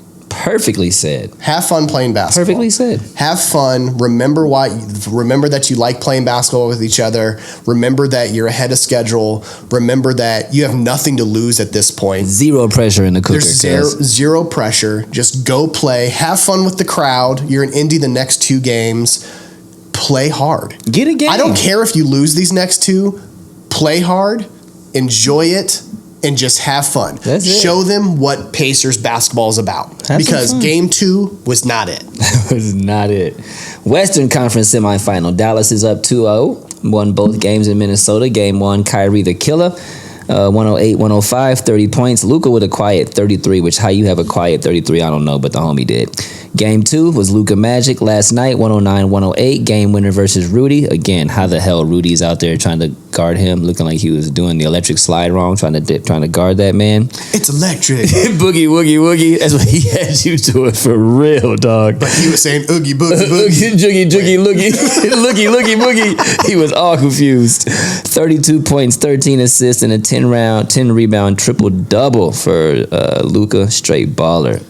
Perfectly said. Have fun playing basketball. Perfectly said. Have fun. Remember that you like playing basketball with each other. Remember that you're ahead of schedule. Remember that you have nothing to lose at this point. Zero pressure in the cooker. There's zero pressure. Just go play. Have fun with the crowd. You're in Indy the next 2 games. Play hard. Get a game. I don't care if you lose these next 2. Play hard. Enjoy it. And just have fun. That's it. Show them what Pacers basketball is about. Because game 2 was not it. Was not it. Western Conference semifinal. Dallas is up 2-0. Won both games in Minnesota. Game 1, Kyrie the Killer. 108-105, 30 points. Luka with a quiet 33, which how you have a quiet 33, I don't know, but the homie did. Game 2 was Luka Magic last night, 109-108. Game winner versus Rudy. Again, how the hell Rudy's out there trying to guard him, looking like he was doing the electric slide wrong, trying to guard that man. It's electric. Boogie, woogie, woogie. That's what he had you doing for real, dog. But he was saying oogie, boogie, boogie. Joogie, joogie, loogie. Loogie, loogie, boogie. He was all confused. 32 points, 13 assists, and a 10 rebound triple-double for Luka, straight baller.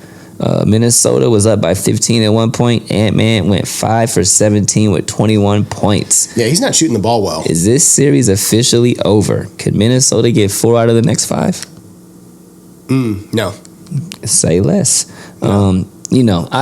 Minnesota was up by 15 at one point. Ant-Man went 5 for 17 with 21 points. Yeah, he's not shooting the ball well. Is this series officially over? Could Minnesota get 4 out of the next 5? No. Say less. I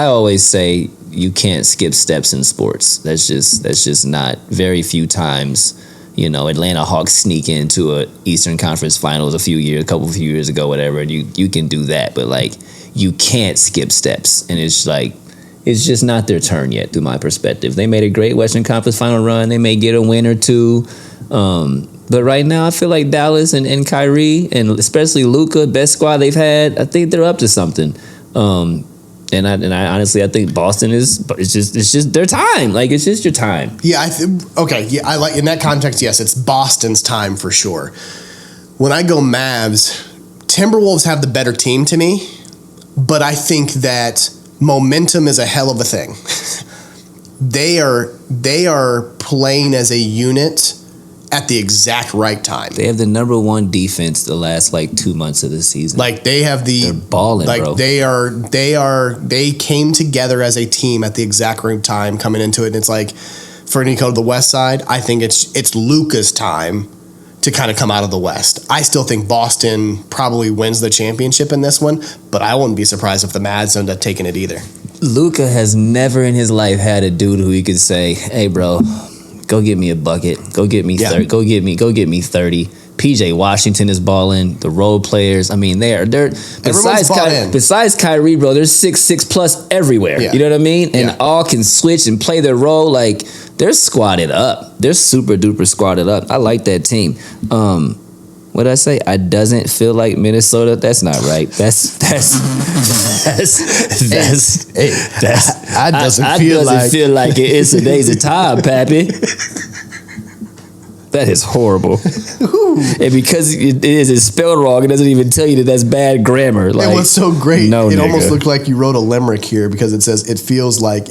always say you can't skip steps in sports. That's just not very few times. Atlanta Hawks sneak into a Eastern Conference Finals a few years ago, whatever, and you can do that, but like you can't skip steps, and it's just not their turn yet, through my perspective. They made a great Western Conference Final run. They may get a win or 2, but right now I feel like Dallas and Kyrie, and especially Luka, best squad they've had. I think they're up to something. And I honestly, I think Boston it's just their time. Like, it's just your time. Yeah, I like, in that context, yes, it's Boston's time for sure. When I go Mavs, Timberwolves have the better team to me, but I think that momentum is a hell of a thing. They are playing as a unit at the exact right time. They have the number 1 defense the last 2 months of the season. Like, they have they're balling, bro. They came together as a team at the exact right time coming into it. And it's like, for Nico to the West side, I think it's Luka's time to kind of come out of the West. I still think Boston probably wins the championship in this one, but I wouldn't be surprised if the Mavs end up taking it either. Luka has never in his life had a dude who he could say, "Hey, bro, go get me a bucket. Go get me 30. Go get me 30." PJ Washington is balling. The role players, I mean, they're besides Kyrie, bro, there's 6'6" plus everywhere. Yeah. You know what I mean? And all can switch and play their role. Like, they're squatted up. They're super duper squatted up. I like that team. What did I say? I doesn't feel like Minnesota. That's not right. I doesn't feel like it. It's a days of time, Pappy. That is horrible. And because it is spelled wrong, it doesn't even tell you that that's bad grammar. Like, it was so great. No, it nigga. Almost looked like you wrote a limerick here because it says, "It feels like."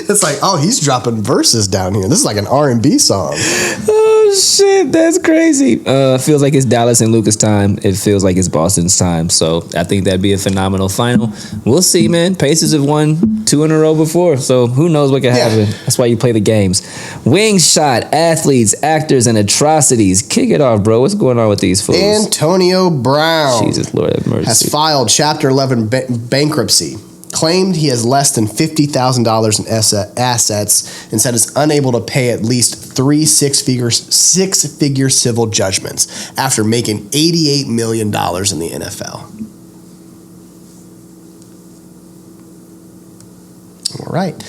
It's like, oh, he's dropping verses down here. This is like an R&B song. Oh, shit. That's crazy. Feels like it's Dallas and Luka's time. It feels like it's Boston's time. So I think that'd be a phenomenal final. We'll see, man. Pacers have won 2 in a row before, so who knows what can happen. That's why you play the games. Wing shot, athletes, actors, and atrocities. Kick it off, bro. What's going on with these fools? Antonio Brown. Jesus, Lord have mercy. Has filed Chapter 11 bankruptcy. Claimed he has less than $50,000 in assets and said is unable to pay at least 3 six-figure civil judgments after making $88 million in the NFL. All right.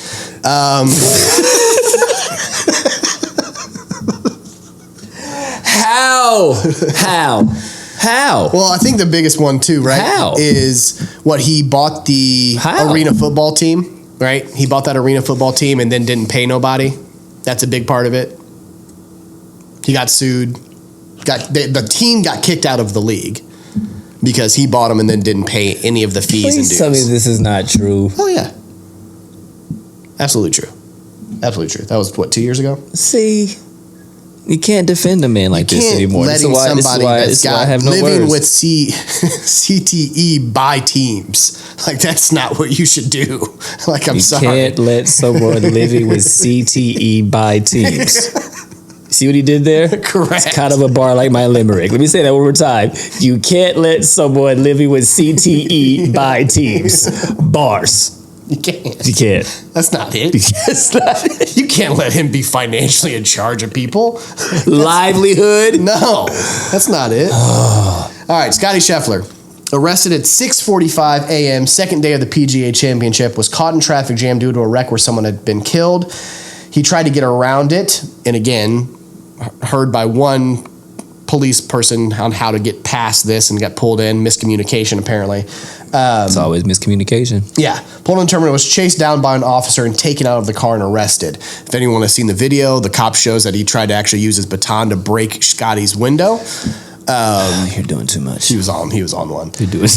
How? Well, I think the biggest one too, right? How? Is what he bought the arena football team, right? He bought that arena football team and then didn't pay nobody. That's a big part of it. He got sued. The team got kicked out of the league because he bought them and then didn't pay any of the fees and dues. Please tell me this is not true. Oh, yeah. Absolutely true. Absolutely true. That was, 2 years ago? See, You can't defend a man like this anymore. Letting somebody that's got I have no living words. with CTE by teams. Like, that's not what you should do. Like, I'm sorry. You can't let someone living with CTE by teams. See what he did there? Correct. It's kind of a bar like my limerick. Let me say that one more time. You can't let someone living with CTE by teams. Bars. You can't. You can't. That's not it. That's not it. You can't let him be financially in charge of people. Livelihood? No, that's not it. All right, Scottie Scheffler, arrested at 6:45 a.m., second day of the PGA Championship, was caught in traffic jam due to a wreck where someone had been killed. He tried to get around it, and again, heard by one police person on how to get past this and got pulled in. Miscommunication, apparently. It's always miscommunication. Yeah. Pulled in the terminal, was chased down by an officer and taken out of the car and arrested. If anyone has seen the video, the cop shows that he tried to actually use his baton to break Scottie's window. You're doing too much. He was on one. You're doing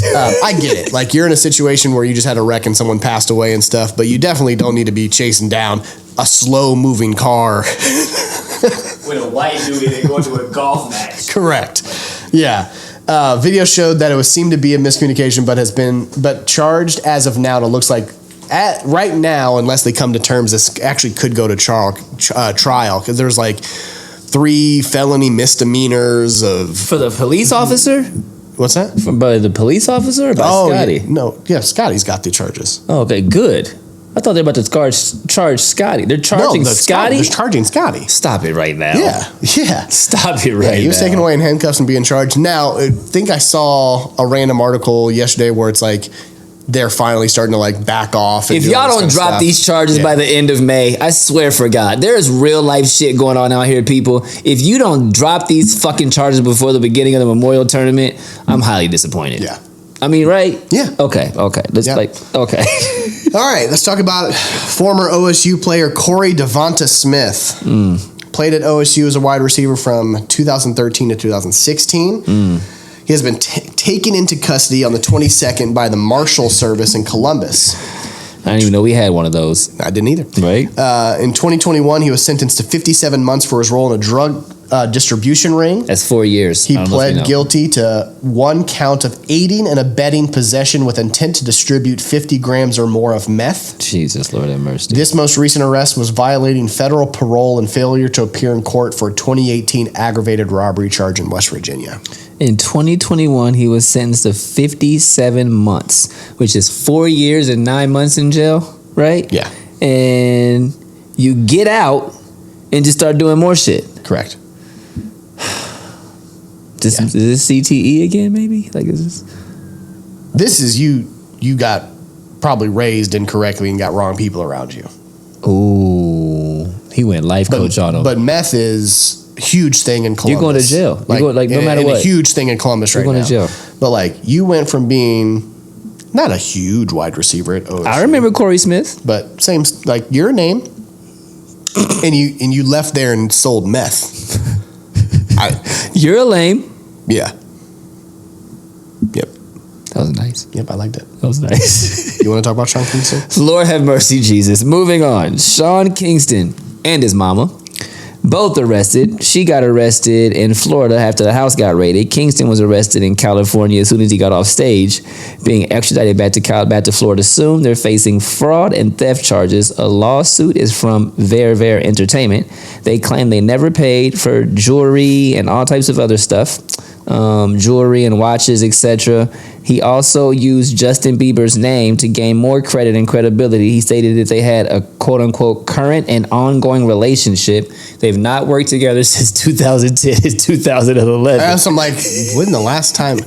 I get it. Like, you're in a situation where you just had a wreck and someone passed away and stuff, but you definitely don't need to be chasing down a slow-moving car. With a white dude and going to a golf match. Correct. Yeah. Video showed that it seemed to be a miscommunication, but charged as of now. And it looks like right now, unless they come to terms, this actually could go to trial because there's like 3 felony misdemeanors for the police officer. What's that? By the police officer or by Scottie? Scottie's got the charges. Oh, okay, good. I thought they were about to charge Scottie. They're charging Scottie? They're charging Scottie. Stop it right now. Yeah. Stop it right now. He was taken away in handcuffs and being charged. Now, I think I saw a random article yesterday where it's like they're finally starting to like back off. If y'all don't drop these charges by the end of May, I swear for God, there is real life shit going on out here, people. If you don't drop these fucking charges before the beginning of the Memorial Tournament, I'm highly disappointed. Yeah. I mean, right? Yeah. Okay. Let's okay. All right, let's talk about former OSU player Corey Devonta Smith. Played at OSU as a wide receiver from 2013 to 2016. He has been taken into custody on the 22nd by the Marshal Service in Columbus. I didn't even know we had one of those. I didn't either. Right. In 2021, he was sentenced to 57 months for his role in a drug distribution ring. That's 4 years. He pled guilty to 1 count of aiding and abetting possession with intent to distribute 50 grams or more of meth. Jesus, Lord have mercy. This most recent arrest was violating federal parole and failure to appear in court for a 2018 aggravated robbery charge in West Virginia. In 2021, he was sentenced to 57 months, which is 4 years and 9 months in jail, right? Yeah. And you get out and just start doing more shit. Correct. Is this CTE again, maybe? Like, is this? This is you got probably raised incorrectly and got wrong people around you. Ooh. He went life coach on him. But meth is a huge thing in Columbus. You're going to jail. No matter what. A huge thing in Columbus right now. You're going to jail. But like, you went from being not a huge wide receiver at OSU. I remember Corey Smith. But same, like, your name. and you left there and sold meth. You're a lame. Yeah. Yep. That was nice. Yep, I liked it. That was nice. You want to talk about Sean Kingston? Lord have mercy, Jesus. Moving on. Sean Kingston and his mama, both arrested. She got arrested in Florida after the house got raided. Kingston was arrested in California as soon as he got off stage, being extradited back to Florida soon. They're facing fraud and theft charges. A lawsuit is from Ver Entertainment. They claim they never paid for jewelry and all types of other stuff. Jewelry and watches, etc. He also used Justin Bieber's name to gain more credit and credibility. He stated that they had a quote-unquote current and ongoing relationship. They've not worked together since 2010 2011. So I'm like, when's the last time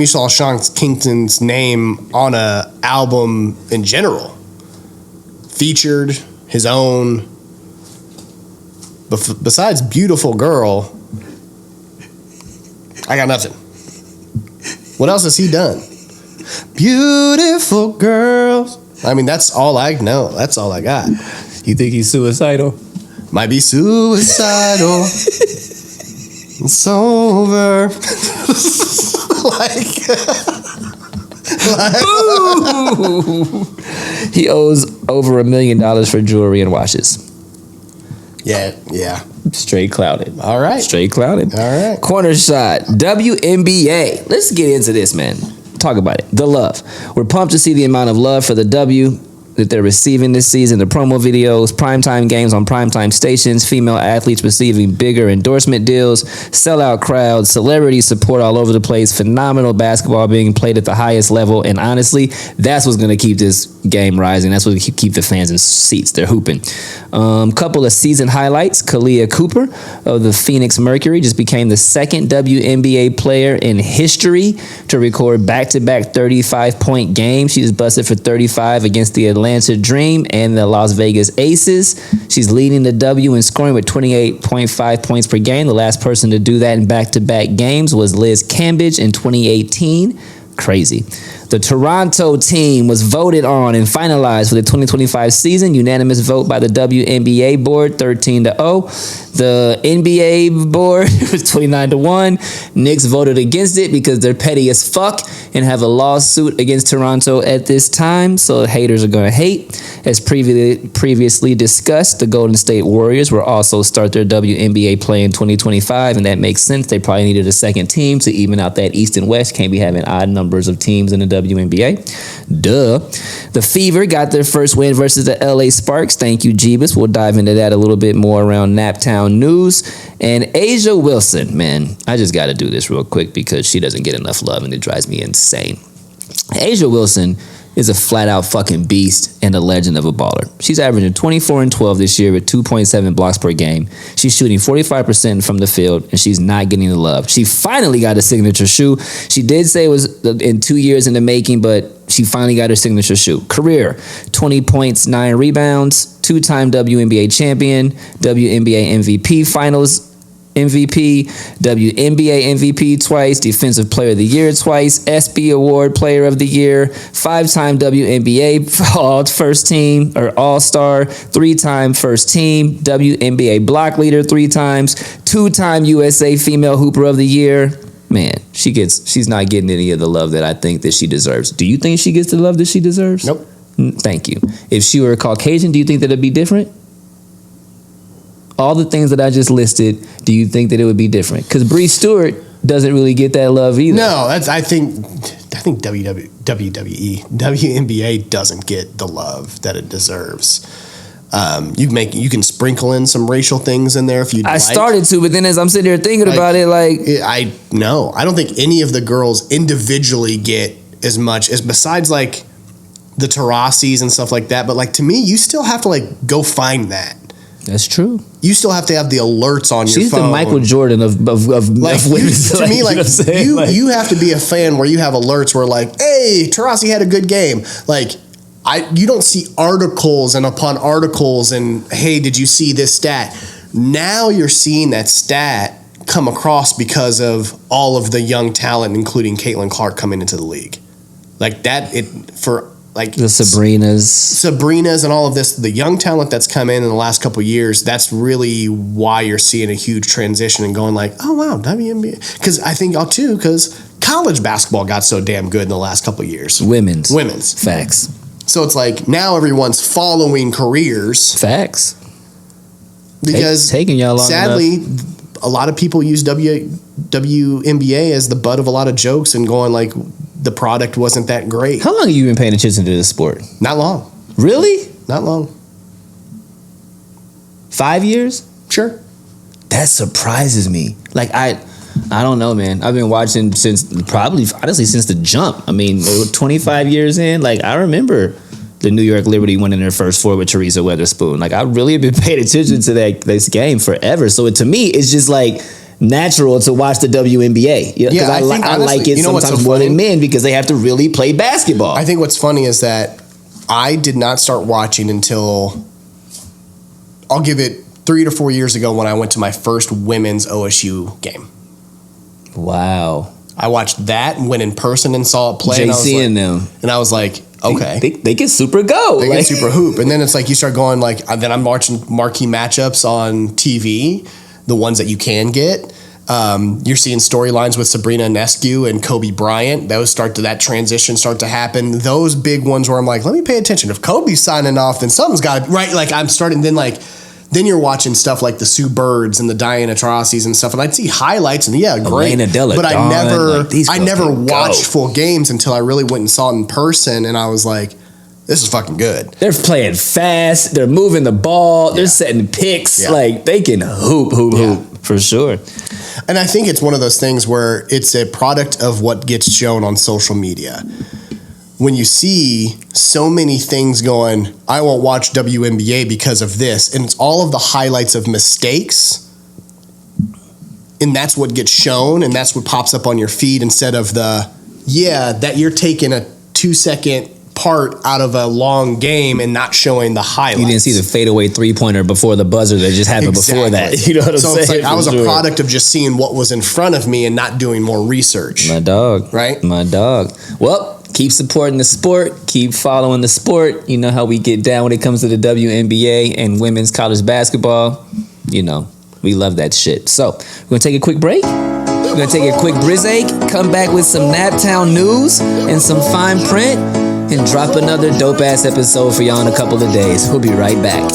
you saw Sean Kingston's name on a album in general? Featured, his own. But besides Beautiful Girl, I got nothing. What else has he done? Beautiful girls. I mean, that's all I know. That's all I got. You think he's suicidal? Might be suicidal. It's over. He owes over $1 million for jewelry and watches. Yeah. Straight clouded. All right. Straight clouded. All right. Corner shot. WNBA. Let's get into this, man. Talk about it. The love. We're pumped to see the amount of love for the W that they're receiving this season. The promo videos, primetime games on primetime stations, female athletes receiving bigger endorsement deals, sellout crowds, celebrity support all over the place, phenomenal basketball being played at the highest level, and honestly, that's what's going to keep this game rising. That's what keep the fans in seats. They're hooping. Couple of season highlights. Kalia Cooper of the Phoenix Mercury just became the second WNBA player in history to record back-to-back 35-point games. She just busted for 35 against the Atlanta Dream and the Las Vegas Aces. She's leading the W in scoring with 28.5 points per game. The last person to do that in back-to-back games was Liz Cambridge in 2018. Crazy. The Toronto team was voted on and finalized for the 2025 season. Unanimous vote by the WNBA board, 13-0. The NBA board was 29-1. Knicks voted against it because they're petty as fuck and have a lawsuit against Toronto at this time. So haters are going to hate. As previously discussed, the Golden State Warriors will also start their WNBA play in 2025, and that makes sense. They probably needed a second team to even out that East and West. Can't be having odd numbers of teams in the WNBA. Duh. The Fever got their first win versus the LA Sparks. Thank you, Jeebus. We'll dive into that a little bit more around Naptown news. And Asia Wilson, man, I just got to do this real quick because she doesn't get enough love and it drives me insane. Asia Wilson is a flat-out fucking beast and a legend of a baller. She's averaging 24 and 12 this year with 2.7 blocks per game. She's shooting 45% from the field, and she's not getting the love. She finally got a signature shoe. She did say it was in 2 years in the making, but she finally got her signature shoe. Career, 20 points, 9 rebounds, two-time WNBA champion, WNBA MVP finals MVP, WNBA MVP twice, Defensive Player of the Year twice, SB Award Player of the Year, 5-time WNBA First Team or All-Star, 3-time First Team, WNBA Block Leader 3 times, 2-time USA Female Hooper of the Year. Man, she's not getting any of the love that I think that she deserves. Do you think she gets the love that she deserves? Nope. Thank you. If she were a Caucasian, do you think that it'd be different? All the things that I just listed, do you think that it would be different? Because Bree Stewart doesn't really get that love either. No, I think WNBA doesn't get the love that it deserves. You can sprinkle in some racial things in there if you. I started to, but then as I'm sitting here thinking about it, I don't think any of the girls individually get as much as besides like the Tarasis and stuff like that. But like to me, you still have to go find that. That's true. You still have to have the alerts on your phone. She's the Michael Jordan of women. To me, you have to be a fan where you have alerts where hey, Tarasi had a good game. You don't see articles and upon articles and, hey, did you see this stat? Now you're seeing that stat come across because of all of the young talent, including Caitlin Clark, coming into the league. The Sabrinas and all of this, the young talent that's come in the last couple of years, that's really why you're seeing a huge transition and going oh wow, WNBA. Because I think because college basketball got so damn good in the last couple of years. Women's. Facts. So it's now everyone's following careers. Facts. Because taking y'all long sadly, enough. A lot of people use WNBA as the butt of a lot of jokes and going the product wasn't that great. How long have you been paying attention to this sport? Not long. Really? Not long. 5 years? Sure. That surprises me. I don't know, man. I've been watching since the jump. 25 years in. I remember the New York Liberty winning their first 4 with Teresa Weatherspoon. I really have been paying attention to this game forever. So to me, it's just natural to watch the WNBA. Because I like it sometimes more than men because they have to really play basketball. I think what's funny is that I did not start watching until, I'll give it 3 to 4 years ago when I went to my first women's OSU game. Wow. I watched that and went in person and saw it play. JC and them. And I was like, okay. They can super go. They can super hoop. And then it's you start going then I'm watching marquee matchups on TV, the ones that you can get. You're seeing storylines with Sabrina Ionescu and Kobe Bryant. That transition start to happen. Those big ones where I'm let me pay attention. If Kobe's signing off, then something's got to, right? I'm starting, then then you're watching stuff like the Sue Birds and the Diana Atrocities and stuff, and I'd see highlights and great. Elena Della but Dawn, I never watched go. full games until I really went and saw it in person, and I was like, this is fucking good. They're playing fast. They're moving the ball. They're setting picks. Yeah. Like, they can hoop, for sure. And I think it's one of those things where it's a product of what gets shown on social media. When you see so many things going, I won't watch WNBA because of this, and it's all of the highlights of mistakes, and that's what gets shown, and that's what pops up on your feed instead of that you're taking a 2-second part out of a long game and not showing the highlights. You didn't see the fadeaway 3-pointer before the buzzer that just happened before that. You know what I'm saying? So it's like I was a product of just seeing what was in front of me and not doing more research. My dog. Right? My dog. Well, keep supporting the sport. Keep following the sport. You know how we get down when it comes to the WNBA and women's college basketball. You know, we love that shit. So, we're going to take a quick break. We're going to take a quick brizzake, come back with some Naptown news and some fine print, and drop another dope-ass episode for y'all in a couple of days. We'll be right back.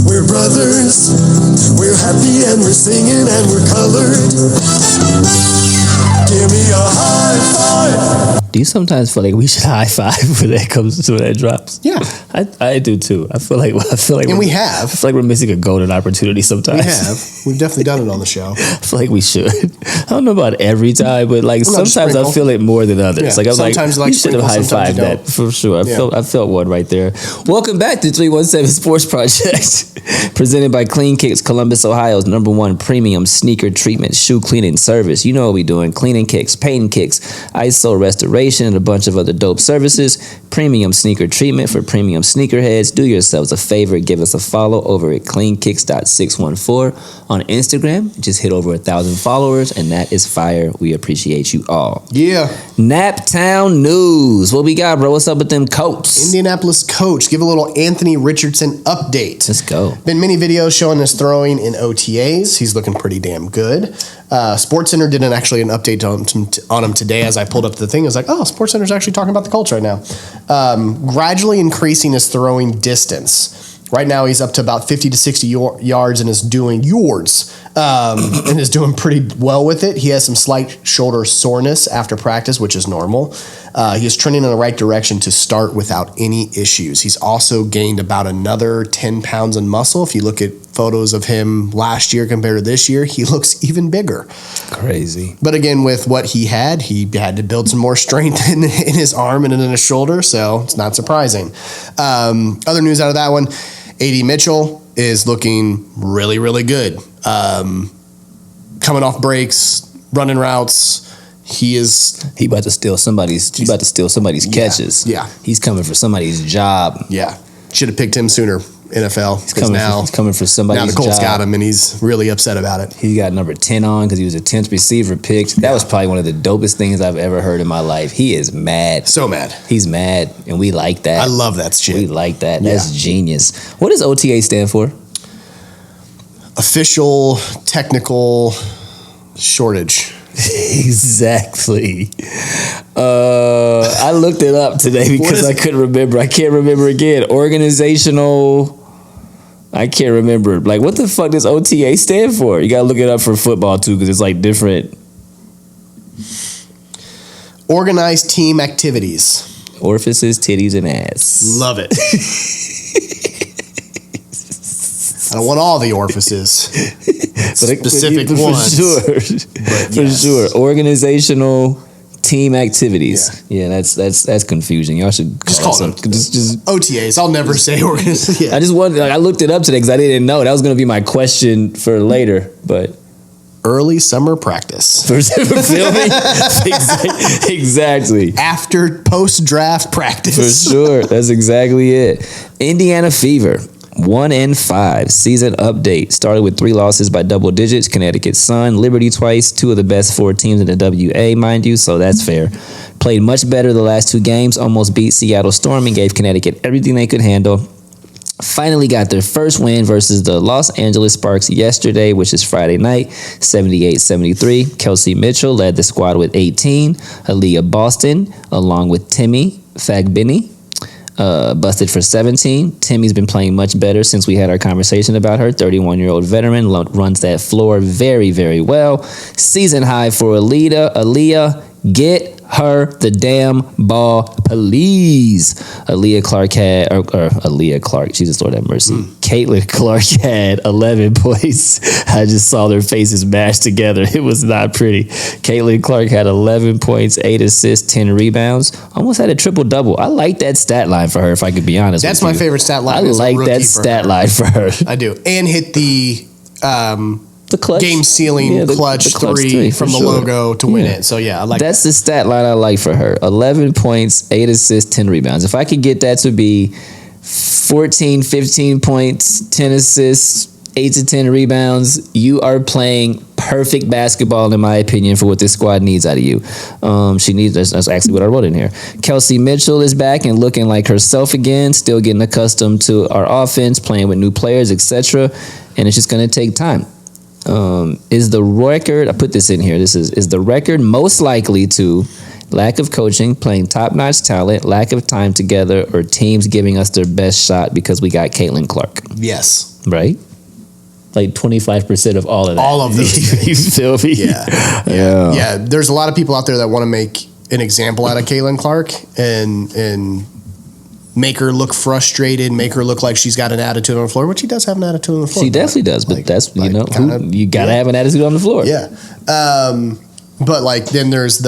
We're brothers, we're happy and we're singing and we're colored. Give me a high five. Do you sometimes feel like we should high five when that comes to when that drops? Yeah. I do too. I feel like And we have. I feel like we're missing a golden opportunity sometimes. We have. We've definitely done it on the show. I feel like we should. I don't know about every time, but like Well, sometimes I feel it more than others. Yeah. Like I'm Sometimes like, you we should have sprinkle, high sometimes fived you that for sure. I felt one right there. Welcome back to 317 Sports Project, presented by Clean Kicks, Columbus, Ohio's #1 premium sneaker treatment shoe cleaning service. You know what we doing: cleaning kicks, painting kicks, ISO restoration, and a bunch of other dope services. Premium sneaker treatment for premium sneakerheads. Do yourselves a favor, give us a follow over at cleankicks.614 on Instagram. Just hit over 1,000 followers, and that is fire. We appreciate you all. Yeah. Naptown news. What we got, bro? What's up with them coats? Indianapolis coach, give a little Anthony Richardson update. Let's go. Been many videos showing his throwing in OTAs. He's looking pretty damn good. SportsCenter did an update on him today. As I pulled up the thing, I was like, oh, SportsCenter's actually talking about the Colts right now. Gradually increasing his throwing distance. Right now, he's up to about 50 to 60 yards and is doing and is doing pretty well with it. He has some slight shoulder soreness after practice, which is normal. He is trending in the right direction to start without any issues. He's also gained about another 10 pounds in muscle. If you look at photos of him last year compared to this year, he looks even bigger. Crazy. But again, with what he had to build some more strength in his arm and in his shoulder, so it's not surprising. Other news out of that one, A.D. Mitchell is looking really, really good. Coming off breaks, running routes. He about to steal somebody's catches. Yeah. He's coming for somebody's job. Yeah. Should have picked him sooner, NFL. He's coming for somebody's now the Colts job. got him, and he's really upset about it. He got number 10 on because he was a 10th receiver picked. That was probably one of the dopest things I've ever heard in my life. He is mad. So mad. He's mad, and we like that. I love that shit. We like that. That's genius. What does OTA stand for? Official Technical Shortage. Exactly. I looked it up today because I couldn't remember. I can't remember again. Organizational. I can't remember. Like, what the fuck does OTA stand for? You gotta look it up for football too, because it's like different. Organized team activities. Orifices, titties, and ass. Love it. I don't want all the orifices. Specific for ones. Sure. For sure. Organizational team activities. Yeah, that's confusing. Y'all should Just call them just OTAs. I'll never say organizations. Yeah. I just wanted, I looked it up today because I didn't know. That was going to be my question for later, but early summer practice. For filming? Exactly. After post-draft practice. For sure. That's exactly it. Indiana Fever. 1-5 season update. Started with 3 losses by double digits. Connecticut Sun, Liberty twice, 2 of the best 4 teams in the WA, mind you, so that's fair. Played much better the last 2 games. Almost beat Seattle Storm and gave Connecticut everything they could handle. Finally got their first win versus the Los Angeles Sparks yesterday, which is Friday night, 78-73. Kelsey Mitchell led the squad with 18. Aaliyah Boston, along with Timmy Fagbini, busted for 17. Timmy's been playing much better since we had our conversation about her. 31-year-old veteran, runs that floor very, very well. Season high for Aaliyah, get her the damn ball, please. Aaliyah Clark, Jesus Lord have mercy. Caitlin Clark had 11 points. I just saw their faces mashed together. It was not pretty. Caitlin Clark had 11 points, 8 assists, 10 rebounds. Almost had a triple-double. I like that stat line for her, if I could be honest That's with you. my favorite stat line. I like that stat line for her. I do. And hit the clutch. Game-sealing clutch three from the logo to win it. So, yeah, I like that. That's the stat line I like for her. 11 points, 8 assists, 10 rebounds. If I could get that to be 14, 15 points, 10 assists, 8 to 10 rebounds, you are playing perfect basketball, in my opinion, for what this squad needs out of you. She needs, that's actually what I wrote in here. Kelsey Mitchell is back and looking like herself again, still getting accustomed to our offense, playing with new players, etc. And it's just going to take time. Is the record, I put this in here, is the record most likely to lack of coaching, playing top-notch talent, lack of time together, or teams giving us their best shot because we got Caitlin Clark? Yes. Right? Like 25% of all of that. All of those You feel me? Yeah. There's a lot of people out there that want to make an example out of Caitlin Clark and make her look frustrated, make her look like she's got an attitude on the floor, which she does have an attitude on the floor. She definitely does, but you got to have an attitude on the floor. Yeah. But like then there's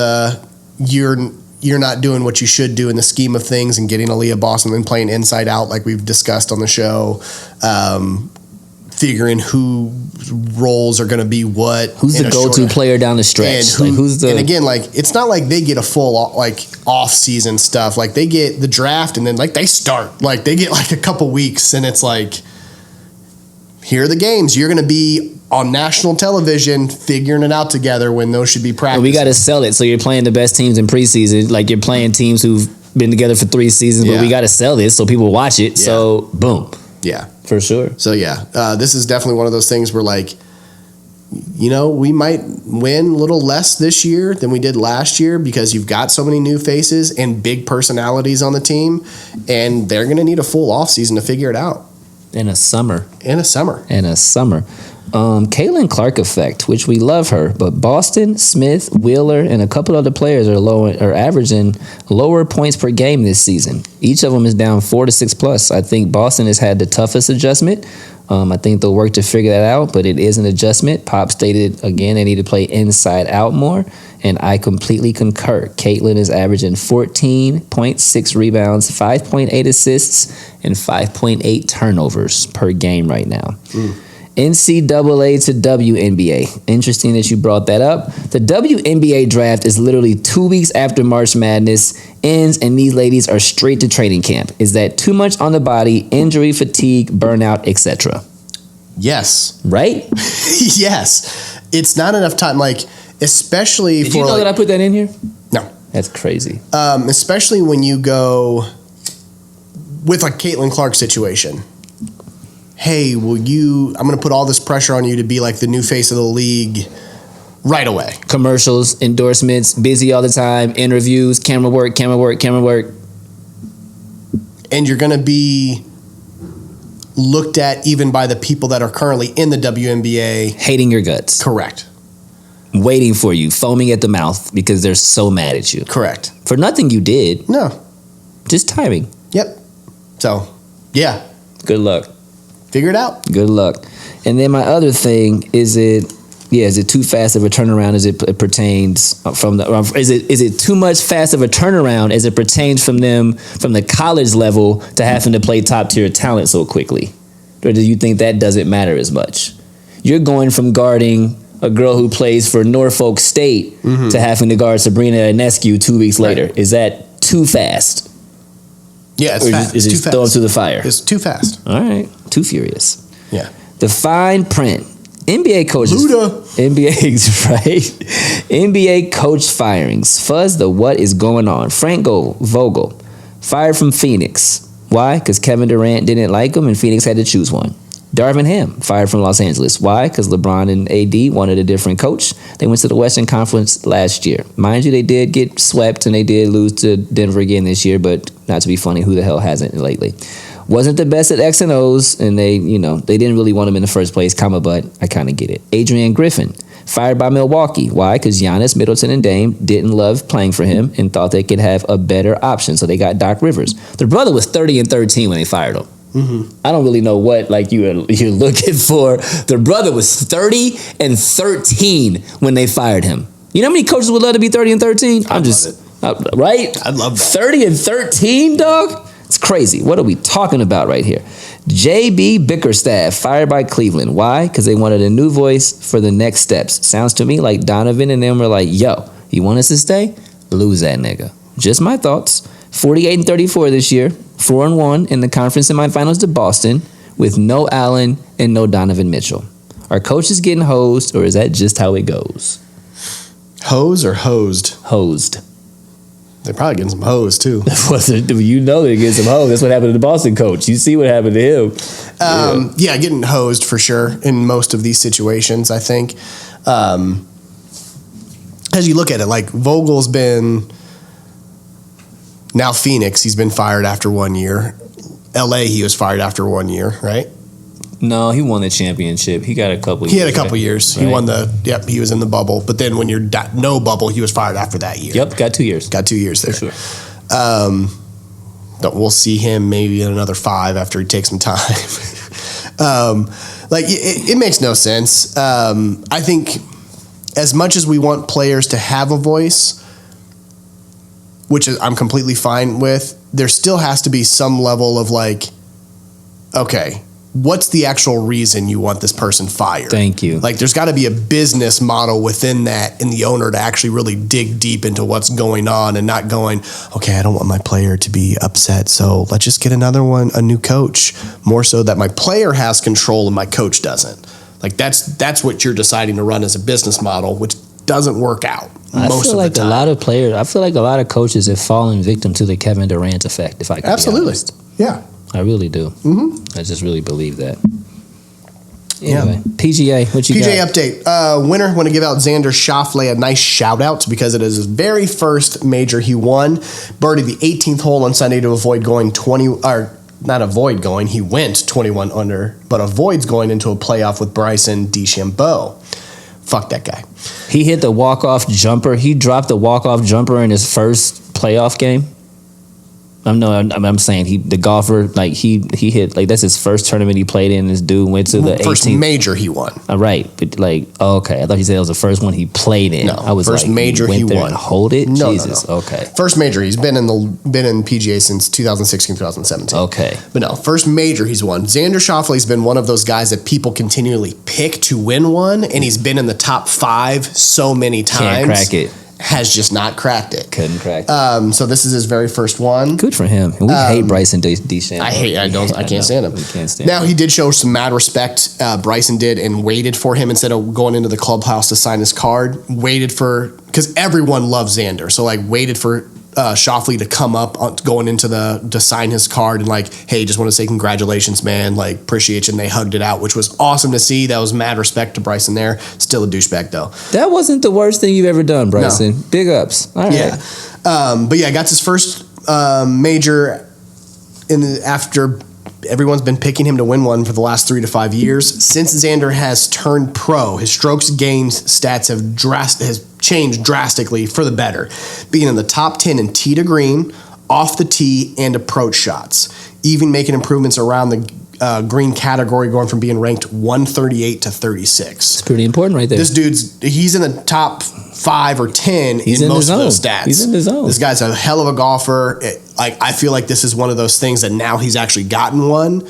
you're not doing what you should do in the scheme of things and getting Aaliyah Boston and playing inside out like we've discussed on the show. Figuring who roles are going to be what. Who's the go-to player down the stretch? And again, like it's not like they get a full off-season stuff. Like they get the draft and then like they start. Like they get like a couple weeks and it's like, here are the games. You're going to be on national television figuring it out together when those should be practiced. We got to sell it. So you're playing the best teams in preseason. Like you're playing teams who've been together for 3 seasons, but we got to sell this so people watch it. Yeah. So boom. Yeah. For sure. So, this is definitely one of those things where, like, we might win a little less this year than we did last year because you've got so many new faces and big personalities on the team, and they're going to need a full offseason to figure it out. In a summer. Caitlin Clark effect, which we love her, but Boston, Smith, Wheeler, and a couple other players are averaging lower points per game this season. Each of them is down 4 to 6 plus. I think Boston has had the toughest adjustment. I think they'll work to figure that out, but it is an adjustment. Pop stated again they need to play inside out more, and I completely concur. Caitlin is averaging 14.6 rebounds, 5.8 assists, and 5.8 turnovers per game right now. NCAA to WNBA. Interesting that you brought that up. The WNBA draft is literally 2 weeks after March Madness ends, and these ladies are straight to training camp. Is that too much on the body, injury, fatigue, burnout, etc.? Yes. Right? Yes. It's not enough time, like, especially Did you know that I put that in here? No. That's crazy. Especially when you go with a Caitlin Clark situation. Hey, I'm going to put all this pressure on you to be like the new face of the league right away. Commercials, endorsements, busy all the time, interviews, camera work. And you're going to be looked at even by the people that are currently in the WNBA. Hating your guts. Correct. Waiting for you, foaming at the mouth because they're so mad at you. Correct. For nothing you did. No. Just timing. Yep. So, yeah. Good luck. Figure it out. Good luck. And then my other thing is it too fast of a turnaround as it pertains from the is it too much fast of a turnaround as it pertains from the college level to having to play top tier talent so quickly? Or do you think that doesn't matter as much? You're going from guarding a girl who plays for Norfolk State to having to guard Sabrina Ionescu 2 weeks later. Right. Is that too fast? Yeah, it's fast. Is it too fast. Throw them to the fire? It's too fast. All right. Too furious. Yeah. The fine print. NBA coaches. Luda. NBA, right? NBA coach firings. Fuzz the what is going on. Frank Vogel, fired from Phoenix. Why? Because Kevin Durant didn't like him and Phoenix had to choose one. Darvin Ham, fired from Los Angeles. Why? Because LeBron and AD wanted a different coach. They went to the Western Conference last year. Mind you, they did get swept and they did lose to Denver again this year, but not to be funny, who the hell hasn't lately? Wasn't the best at X and O's, and they didn't really want him in the first place, but I kind of get it. Adrian Griffin, fired by Milwaukee. Why? Because Giannis, Middleton, and Dame didn't love playing for him and thought they could have a better option, so they got Doc Rivers. Their brother was 30-13 when they fired him. Mm-hmm. I don't really know what you're looking for. Their brother was 30-13 when they fired him. You know how many coaches would love to be 30-13? Right? I love that. 30-13, dog? It's crazy. What are we talking about right here? J.B. Bickerstaff, fired by Cleveland. Why? Because they wanted a new voice for the next steps. Sounds to me like Donovan and them were like, yo, you want us to stay? Lose that nigga. Just my thoughts. 48-34 this year. 4-1 in the conference semifinals to Boston with no Allen and no Donovan Mitchell. Are coaches getting hosed, or is that just how it goes? Hose or hosed? Hosed. They're probably getting some hose too. You know they're getting some hose. That's what happened to the Boston coach. You see what happened to him. Yeah, getting hosed for sure in most of these situations, I think. As you look at it, like Vogel's been, now Phoenix, he's been fired after 1 year. LA, he was fired after 1 year, right? No, he won the championship. He got a couple years. He had a couple years. Right? He won he was in the bubble. But then when you're no bubble, he was fired after that year. Yep, got 2 years. Got 2 years there. For sure. We'll see him maybe in another 5 after he takes some time. It makes no sense. I think as much as we want players to have a voice, which I'm completely fine with, there still has to be some level of okay, what's the actual reason you want this person fired? Thank you. There's got to be a business model within that and the owner to actually really dig deep into what's going on and not going, okay, I don't want my player to be upset, so let's just get a new coach. More so that my player has control and my coach doesn't. That's what you're deciding to run as a business model, which doesn't work out most of the time. A lot of players, I feel like a lot of coaches have fallen victim to the Kevin Durant effect, if I can be honest. Yeah. I really do. Mm-hmm. I just really believe that. Anyway, PGA, what you got? PGA update. Winner, want to give out Xander Schauffele a nice shout out because it is his very first major he won. Birdied the 18th hole on Sunday to avoid going he went 21 under, but avoids going into a playoff with Bryson DeChambeau. Fuck that guy. He hit the walk-off jumper. He dropped the walk-off jumper in his first playoff game. I'm saying the golfer, he hit, that's his first tournament he played in. This dude went to the first 18th. major he won. Right, but okay. I thought you said it was the first one he played in. No, I was first major he won. And hold it, no, Jesus. No. Okay, first major. He's been in PGA since 2016, 2017. Okay, but no, first major he's won. Xander Schauffele's been one of those guys that people continually pick to win one, and he's been in the top 5 so many times. Can't crack it. Has just not cracked it. Couldn't crack it. So this is his very first one. Good for him. And we hate Bryson DeChambeau. I can't stand him. We can't stand now, he did show some mad respect. Bryson did, and waited for him instead of going into the clubhouse to sign his card. Because everyone loves Xander. So waited for Schauffele to come up going into to sign his card and hey, just want to say congratulations, man. Appreciate you. And they hugged it out, which was awesome to see. That was mad respect to Bryson there. Still a douchebag though. That wasn't the worst thing you've ever done, Bryson. No. Big ups. All right. Yeah. Got his first major after everyone's been picking him to win one for the last 3 to 5 years. Since Xander has turned pro, his strokes gained stats has changed drastically for the better, being in the top 10 in tee to green, off the tee, and approach shots. Even making improvements around the green category, going from being ranked 138 to 36. It's pretty important right there. This he's in the top 5 or 10 in most of those stats. He's in the zone. This guy's a hell of a golfer. I feel like this is one of those things that now he's actually gotten one,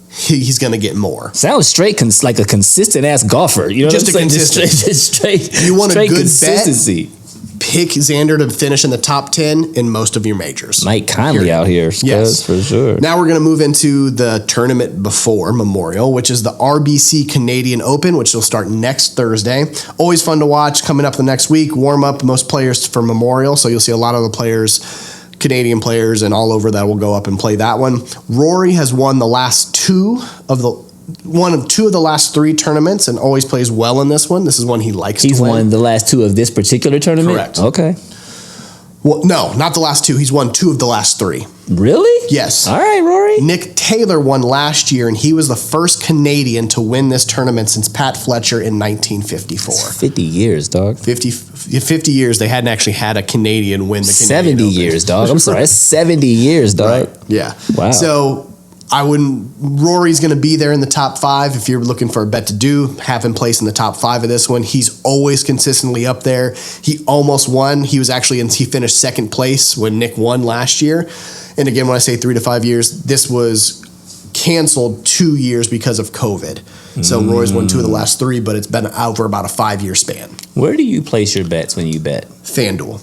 he's going to get more. Sounds straight like a consistent ass golfer. You know just what I'm saying? Just straight. You want straight a good consistency. Bet? pick Xander to finish in the top 10 in most of your majors. Mike Conley out here. Yes, for sure. Now we're going to move into the tournament before Memorial, which is the RBC Canadian Open, which will start next Thursday. Always fun to watch. Coming up the next week, warm up most players for Memorial, so you'll see a lot of the players, Canadian players and all over, that will go up and play that one. Rory has won two of the last 3 tournaments and always plays well in this one. This is one he likes to win. He's won the last 2 of this particular tournament? Correct. Okay. Well, no, not the last 2. He's won 2 of the last 3. Really? Yes. All right, Rory. Nick Taylor won last year, and he was the first Canadian to win this tournament since Pat Fletcher in 1954. 50 years, dog. 50 years, they hadn't actually had a Canadian win the Canadian 70 Open. years, dog. I'm sorry, that's 70 years, dog. Right. Yeah. Wow. So Rory's going to be there in the top 5. If you're looking for a bet to do, have him place in the top 5 of this one. He's always consistently up there. He almost won. He finished second place when Nick won last year. And again, when I say 3 to 5 years, this was canceled 2 years because of COVID. So Rory's won 2 of the last 3, but it's been over about a 5-year span. Where do you place your bets when you bet? FanDuel.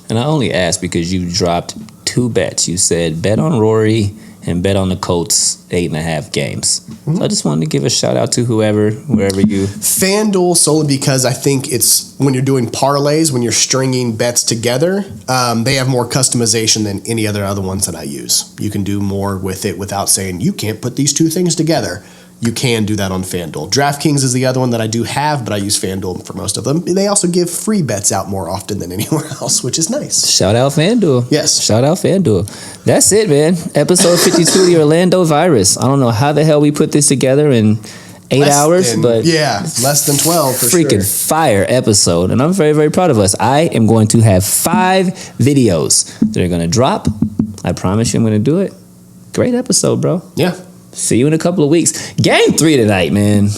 And I only asked because you dropped 2 bets. You said bet on Rory and bet on the Colts 8.5 games. So I just wanted to give a shout out to wherever you. FanDuel solely because I think it's when you're doing parlays, when you're stringing bets together, they have more customization than any other ones that I use. You can do more with it without saying you can't put these 2 things together. You can do that on FanDuel. DraftKings is the other one that I do have, but I use FanDuel for most of them. They also give free bets out more often than anywhere else, which is nice. Shout out FanDuel. Yes. Shout out FanDuel. That's it, man. Episode 52 of the Orlando Virus. I don't know how the hell we put this together in 8 hours, but yeah, less than 12 for freaking fire episode. And I'm very, very proud of us. I am going to have 5 videos that are going to drop. I promise you I'm going to do it. Great episode, bro. Yeah. See you in a couple of weeks. Game 3 tonight, man.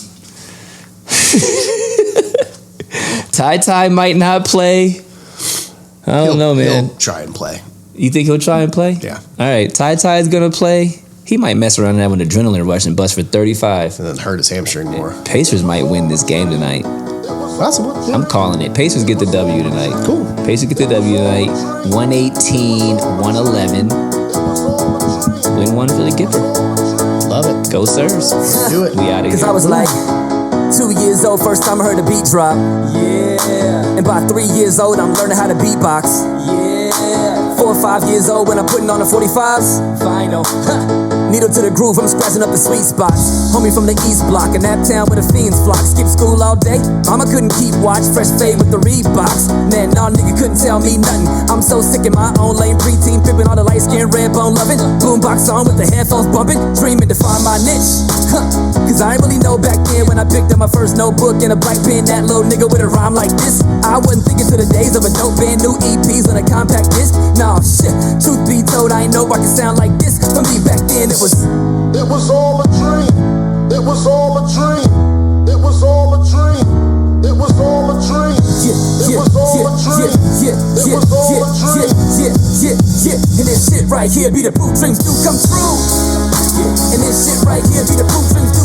Ty might not play. I don't know, man. He'll try and play. You think he'll try and play? Yeah. All right, Ty is going to play. He might mess around and have an adrenaline rush and bust for 35. And then hurt his hamstring more. Pacers might win this game tonight. Possible. Yeah. I'm calling it. Pacers get the W tonight. Cool. Pacers get the W tonight. 118-111. Win 1 for the Gipper. Love it. Go Sirs. Do it. We out of here. Cause I was like 2 years old, first time I heard a beat drop. Yeah. And by 3 years old, I'm learning how to beatbox. Yeah. 4 or 5 years old when I'm putting on the 45s. Final. Needle to the groove, I'm scratching up the sweet spots. Homie from the East Block, in Naptown where the fiends flock. Skip school all day, mama couldn't keep watch. Fresh fade with the Reeboks. Man, nah, nigga couldn't tell me nothing. I'm so sick in my own lane, preteen pimping, all the light skin, red bone loving. Boombox on with the headphones bumping, dreaming to find my niche. Cause I ain't really know back then when I picked up my first notebook and a black pen, that little nigga with a rhyme like this. I wasn't thinking to the days of a dope band, new EPs on a compact disc. Nah, shit, truth be told, I ain't know I could sound like this. For me back then, it was all a dream. It was all a dream. It was all a dream. It was all a dream. It was all a dream. It was all a dream. And this shit right here be the proof dreams do come true. And this shit right here be the proof dreams do